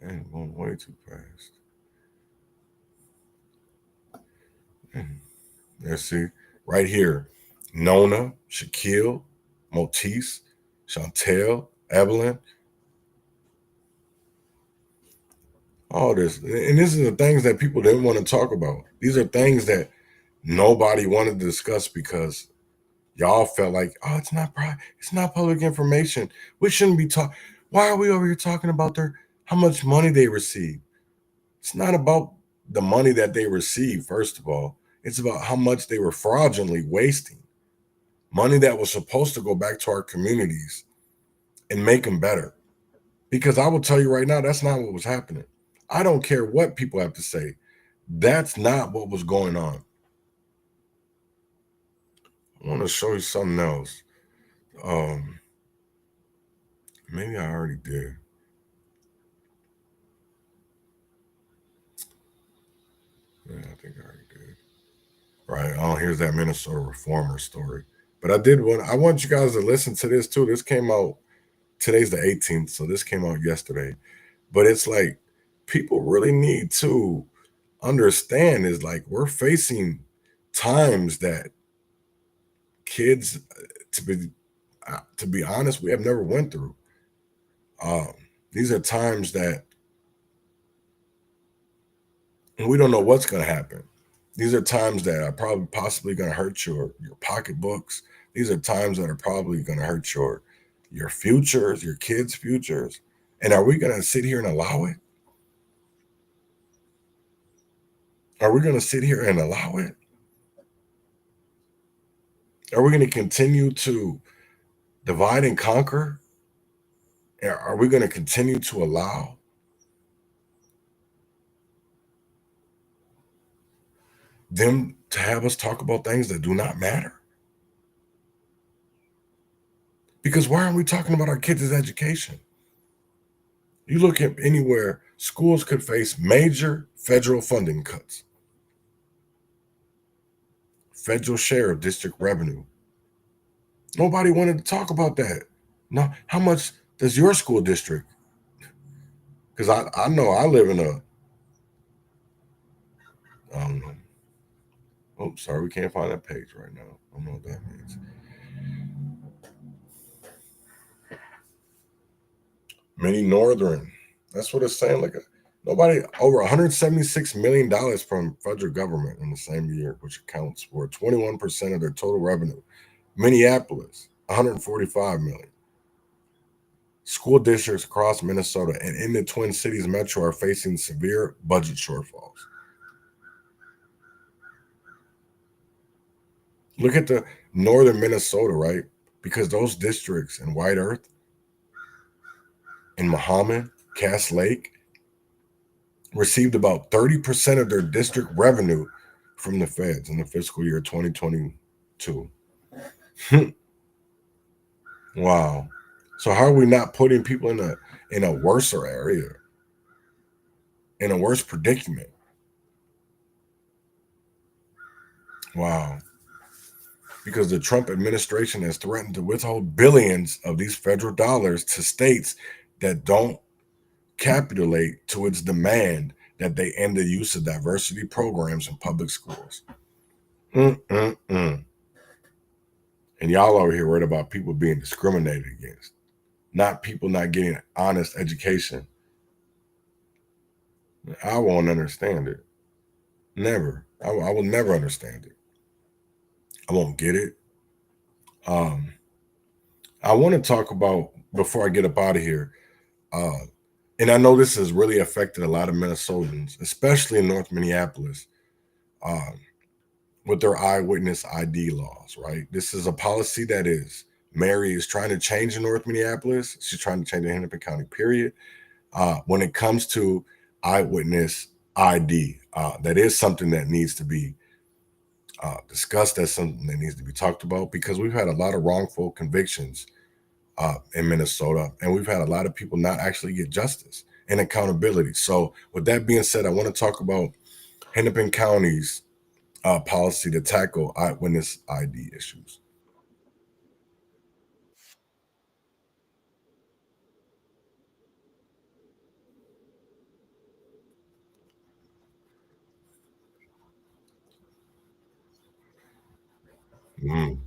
And going way too fast. Let's see, right here, Nona, Shaquille, Motis, Chantel, Evelyn, all this. And this is the things that people didn't want to talk about. These are things that nobody wanted to discuss because y'all felt like, oh, it's not private, it's not public information. We shouldn't be talking. Why are we over here talking about how much money they receive? It's not about the money that they receive, first of all. It's about how much they were fraudulently wasting. Money that was supposed to go back to our communities and make them better. Because I will tell you right now, that's not what was happening. I don't care what people have to say. That's not what was going on. I want to show you something else. Maybe I already did. Yeah, I think I already did. Right. Oh, here's that Minnesota reformer story. But I want you guys to listen to this too. This came out, today's the 18th, so this came out yesterday. But it's like, people really need to understand is like, we're facing times that kids, to be honest, we have never went through. These are times that we don't know what's going to happen. These are times that are probably possibly going to hurt your pocketbooks. These are times that are probably going to hurt your futures, your kids' futures. And are we going to sit here and allow it? Are we going to sit here and allow it? Are we going to continue to divide and conquer? Are we going to continue to allow them to have us talk about things that do not matter? Because why aren't we talking about our kids' education? You look at anywhere, schools could face major federal funding cuts. Federal share of district revenue. Nobody wanted to talk about that. No, how much does your school district? Because I know I live in I don't know. Oh, sorry, we can't find that page right now. I don't know what that means. Mini Northern. That's what it's saying. Like nobody, over $176 million from federal government in the same year, which accounts for 21% of their total revenue. Minneapolis, $145 million. School districts across Minnesota and in the Twin Cities metro are facing severe budget shortfalls. Look at the northern Minnesota, right? Because those districts in White Earth, in Mahomet, Cass Lake, received about 30% of their district revenue from the feds in the fiscal year 2022. Wow. So how are we not putting people in a worse area, in a worse predicament? Wow. Because the Trump administration has threatened to withhold billions of these federal dollars to states that don't capitulate to its demand that they end the use of diversity programs in public schools. And y'all over here worried about people being discriminated against, not people not getting honest education. I won't understand it. Never. I will never understand it. I won't get it. I want to talk about, before I get up out of here, and I know this has really affected a lot of Minnesotans, especially in North Minneapolis, with their eyewitness ID laws, right? This is a policy that Mary is trying to change in North Minneapolis. She's trying to change in Hennepin County, period. When it comes to eyewitness ID, that is something that needs to be discussed. That's something that needs to be talked about, because we've had a lot of wrongful convictions in Minnesota, and we've had a lot of people not actually get justice and accountability. So with that being said, I want to talk about Hennepin County's policy to tackle eyewitness ID issues. Mm.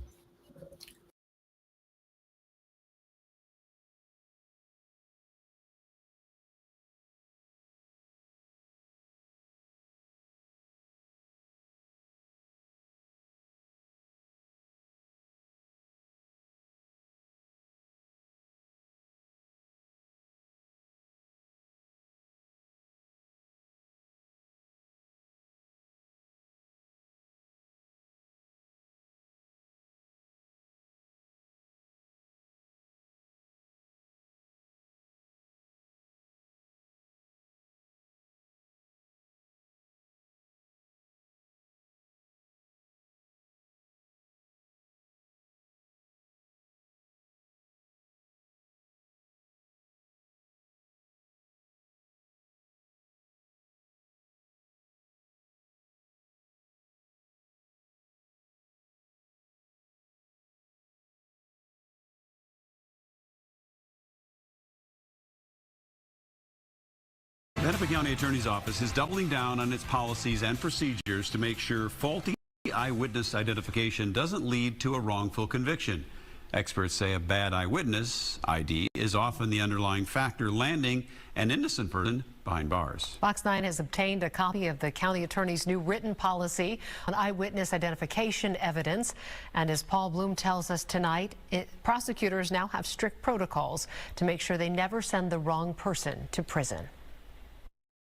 The Hennepin County Attorney's Office is doubling down on its policies and procedures to make sure faulty eyewitness identification doesn't lead to a wrongful conviction. Experts say a bad eyewitness ID is often the underlying factor landing an innocent person behind bars. Fox 9 has obtained a copy of the county attorney's new written policy on eyewitness identification evidence. And as Paul Bloom tells us tonight, prosecutors now have strict protocols to make sure they never send the wrong person to prison.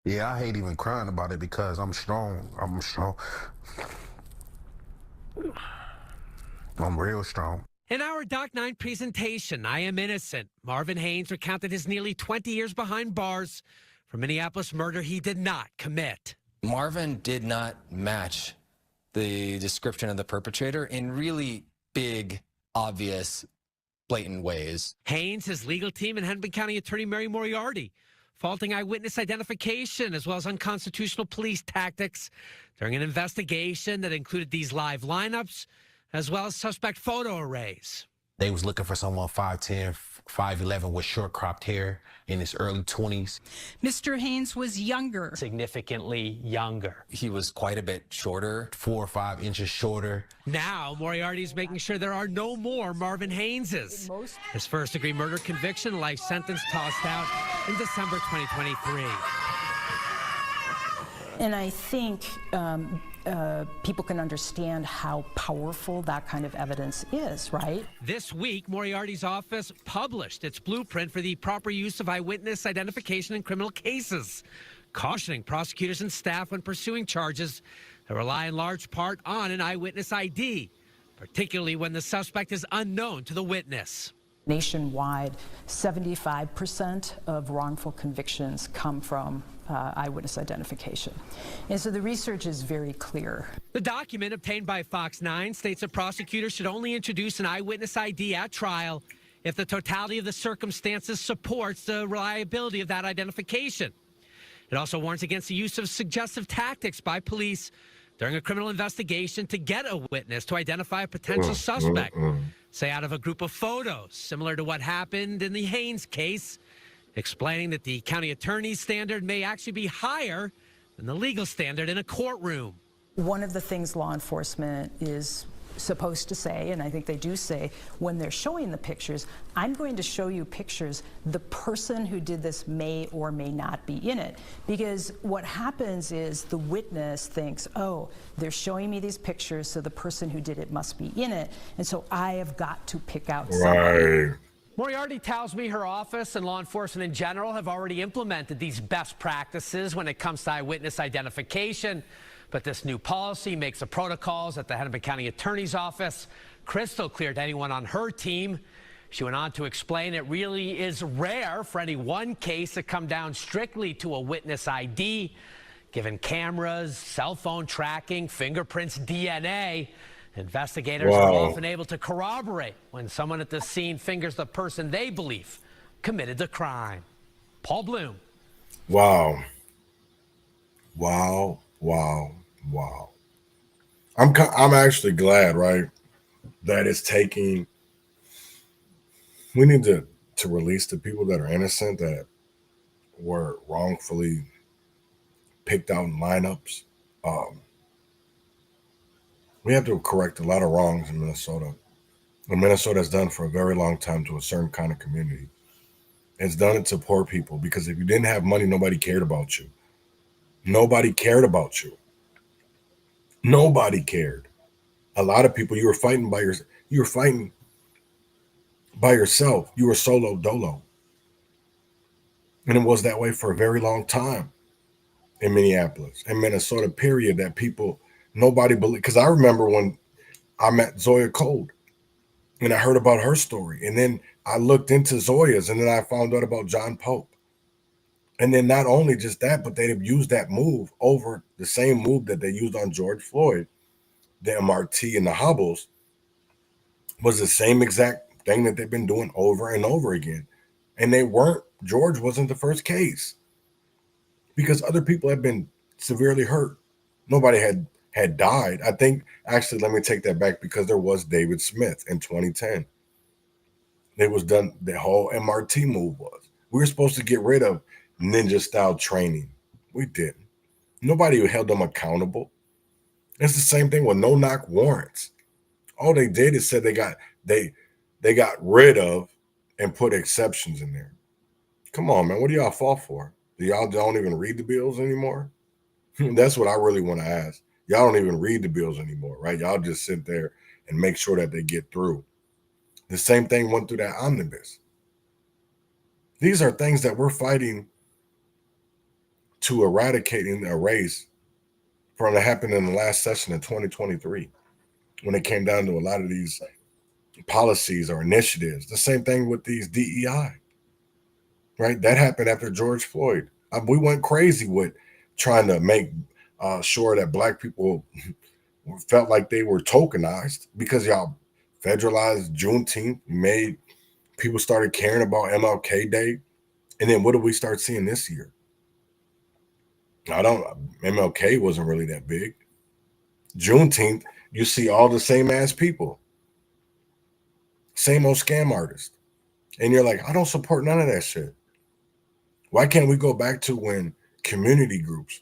Yeah, I hate even crying about it because I'm strong. I'm strong. I'm real strong. In our Doc 9 presentation, I Am Innocent, Marvin Haynes recounted his nearly 20 years behind bars for Minneapolis murder he did not commit. Marvin did not match the description of the perpetrator in really big, obvious, blatant ways. Haynes, his legal team, and Hennepin County Attorney Mary Moriarty faulting eyewitness identification as well as unconstitutional police tactics during an investigation that included these live lineups as well as suspect photo arrays. They was looking for someone 5'10", 5'11" with short cropped hair in his early 20s. Mr. Haynes was younger. Significantly younger. He was quite a bit shorter. 4 or 5 inches shorter. Now, Moriarty is making sure there are no more Marvin Hayneses. His first-degree murder conviction, life sentence tossed out in December 2023. And I think people can understand how powerful that kind of evidence is, right? This week, Moriarty's office published its blueprint for the proper use of eyewitness identification in criminal cases, cautioning prosecutors and staff when pursuing charges that rely in large part on an eyewitness ID, particularly when the suspect is unknown to the witness. Nationwide, 75% of wrongful convictions come from eyewitness identification. And so the research is very clear. The document obtained by Fox 9 states that prosecutors should only introduce an eyewitness ID at trial if the totality of the circumstances supports the reliability of that identification. It also warns against the use of suggestive tactics by police during a criminal investigation to get a witness to identify a potential suspect, say out of a group of photos, similar to what happened in the Haynes case, explaining that the county attorney's standard may actually be higher than the legal standard in a courtroom. One of the things law enforcement is supposed to say, and I think they do say when they're showing the pictures, I'm going to show you pictures. The person who did this may or may not be in it. Because what happens is the witness thinks, oh, they're showing me these pictures, so the person who did it must be in it. And so I have got to pick out somebody. Moriarty tells me her office and law enforcement in general have already implemented these best practices when it comes to eyewitness identification. But this new policy makes the protocols at the Hennepin County Attorney's Office crystal clear to anyone on her team. She went on to explain it really is rare for any one case to come down strictly to a witness ID. Given cameras, cell phone tracking, fingerprints, DNA, investigators are often able to corroborate when someone at the scene fingers the person they believe committed the crime. Paul Bloom. Wow. Wow. Wow. Wow. I'm actually glad, right, that it's taking. We need to release the people that are innocent that were wrongfully picked out in lineups. We have to correct a lot of wrongs in Minnesota. What Minnesota has done for a very long time to a certain kind of community. It's done it to poor people, because if you didn't have money, nobody cared about you. Nobody cared about you. Nobody cared. A lot of people, you were fighting by yourself. You were solo dolo. And it was that way for a very long time in Minneapolis and Minnesota, period, that people, nobody believed. Because I remember when I met Zoya Cold and I heard about her story. And then I looked into Zoya's, and then I found out about John Pope. And then not only just that, but they'd have used that move over the same move that they used on George Floyd. The MRT and the hobbles was the same exact thing that they've been doing over and over again. And George wasn't the first case, because other people had been severely hurt. Nobody had died. I think, actually, let me take that back, because there was David Smith in 2010. It was done, the whole MRT move was. We were supposed to get rid of ninja style training. We didn't. Nobody held them accountable. It's the same thing with no knock warrants. All they did is said they got rid of and put exceptions in there. Come on, man. What do y'all fall for? Do y'all don't even read the bills anymore? That's what I really want to ask. Y'all don't even read the bills anymore, right? Y'all just sit there and make sure that they get through. The same thing went through that omnibus. These are things that we're fighting to eradicate and erase from what happened in the last session in 2023, when it came down to a lot of these policies or initiatives. The same thing with these DEI, right? That happened after George Floyd. We went crazy with trying to make sure that Black people felt like they were tokenized, because y'all federalized Juneteenth, made people started caring about MLK Day. And then what do we start seeing this year? MLK wasn't really that big. Juneteenth, you see all the same ass people, same old scam artists. And you're like, I don't support none of that shit. Why can't we go back to when community groups,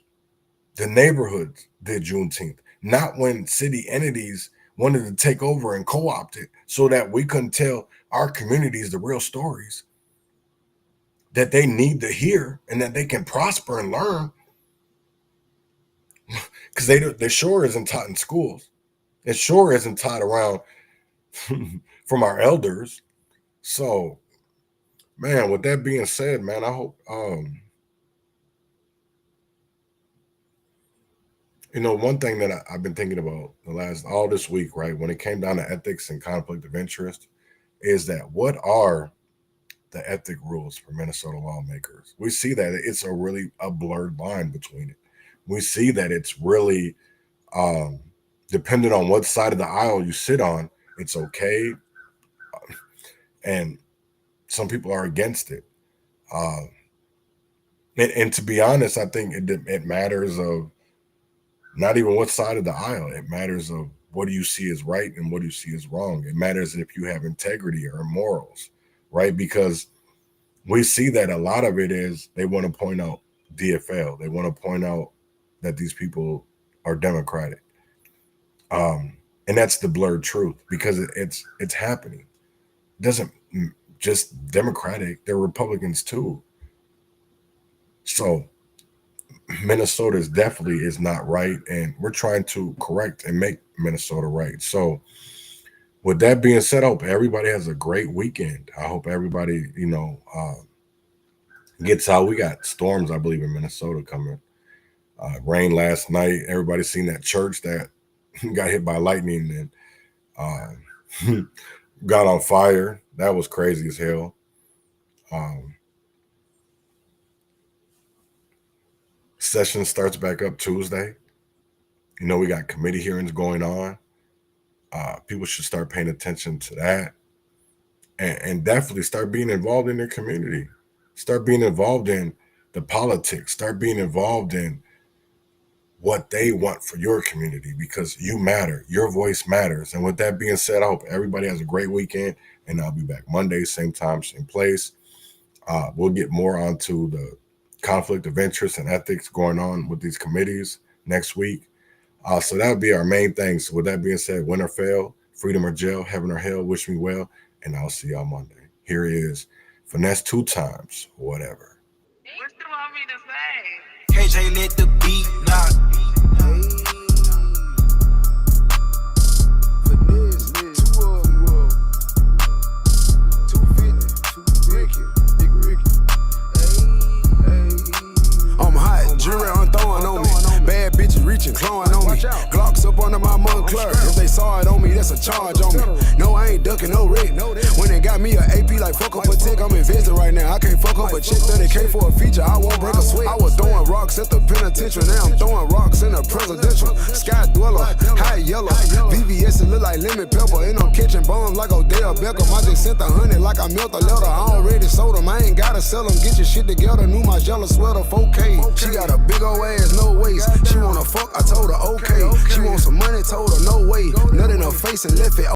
the neighborhoods did Juneteenth, not when city entities wanted to take over and co-opt it so that we couldn't tell our communities the real stories that they need to hear and that they can prosper and learn. Because they sure isn't taught in schools. It sure isn't taught around from our elders. So, man, with that being said, man, I hope, one thing that I've been thinking about all this week, right, when it came down to ethics and conflict of interest, is that what are the ethic rules for Minnesota lawmakers? We see that it's a blurred line between it. We see that it's really depending on what side of the aisle you sit on, it's okay. And some people are against it. And to be honest, I think it matters of not even what side of the aisle. It matters of what do you see as right and what do you see as wrong. It matters if you have integrity or morals, right? Because we see that a lot of it is they want to point out DFL. They want to point out that these people are Democratic. And And that's the blurred truth, because it's happening. It doesn't just Democratic, they're Republicans too. So Minnesota definitely is not right, and we're trying to correct and make Minnesota right. So with that being said, I hope everybody has a great weekend. I hope everybody, gets out. We got storms, I believe, in Minnesota coming. Rain last night. Everybody seen that church that got hit by lightning and got on fire. That was crazy as hell. Session starts back up Tuesday. We got committee hearings going on. People should start paying attention to that, and definitely start being involved in their community. Start being involved in the politics. Start being involved in what they want for your community, because you matter. Your voice matters. And with that being said, I hope everybody has a great weekend, and I'll be back Monday, same time, same place. We'll get more onto the conflict of interest and ethics going on with these committees next week. So that would be our main thing. So with that being said, win or fail, freedom or jail, heaven or hell, wish me well, and I'll see y'all Monday. Here is finesse 2 times, whatever. What you want me to say? KJ, let the beat knock. I'm hot, jury on throwing on me. Bad bitches reaching, clawing on me. Glocks up under my Montclair. If they saw it on me, that's a charge on me. No, I ain't ducking no rig. When they got me a AP like fuck up a tick, I'm investing right now. I can't fuck up a chick, 30K for a feature, I won't break a sweat. I was throwing rocks at the penitentiary, now I'm throwing rocks in the presidential. Sky dweller, high yellow. VVS, it look like lemon pepper. Ain't no catching bombs like Odell Beckham. I just sent 100 like I mailed a letter. I already sold them, I ain't gotta sell them. Get your shit together, new my yellow sweater, 4K. She got a big old ass, no waist. She wanna fuck, I told her okay. She want some money, told her no way. Nut in her face and left it.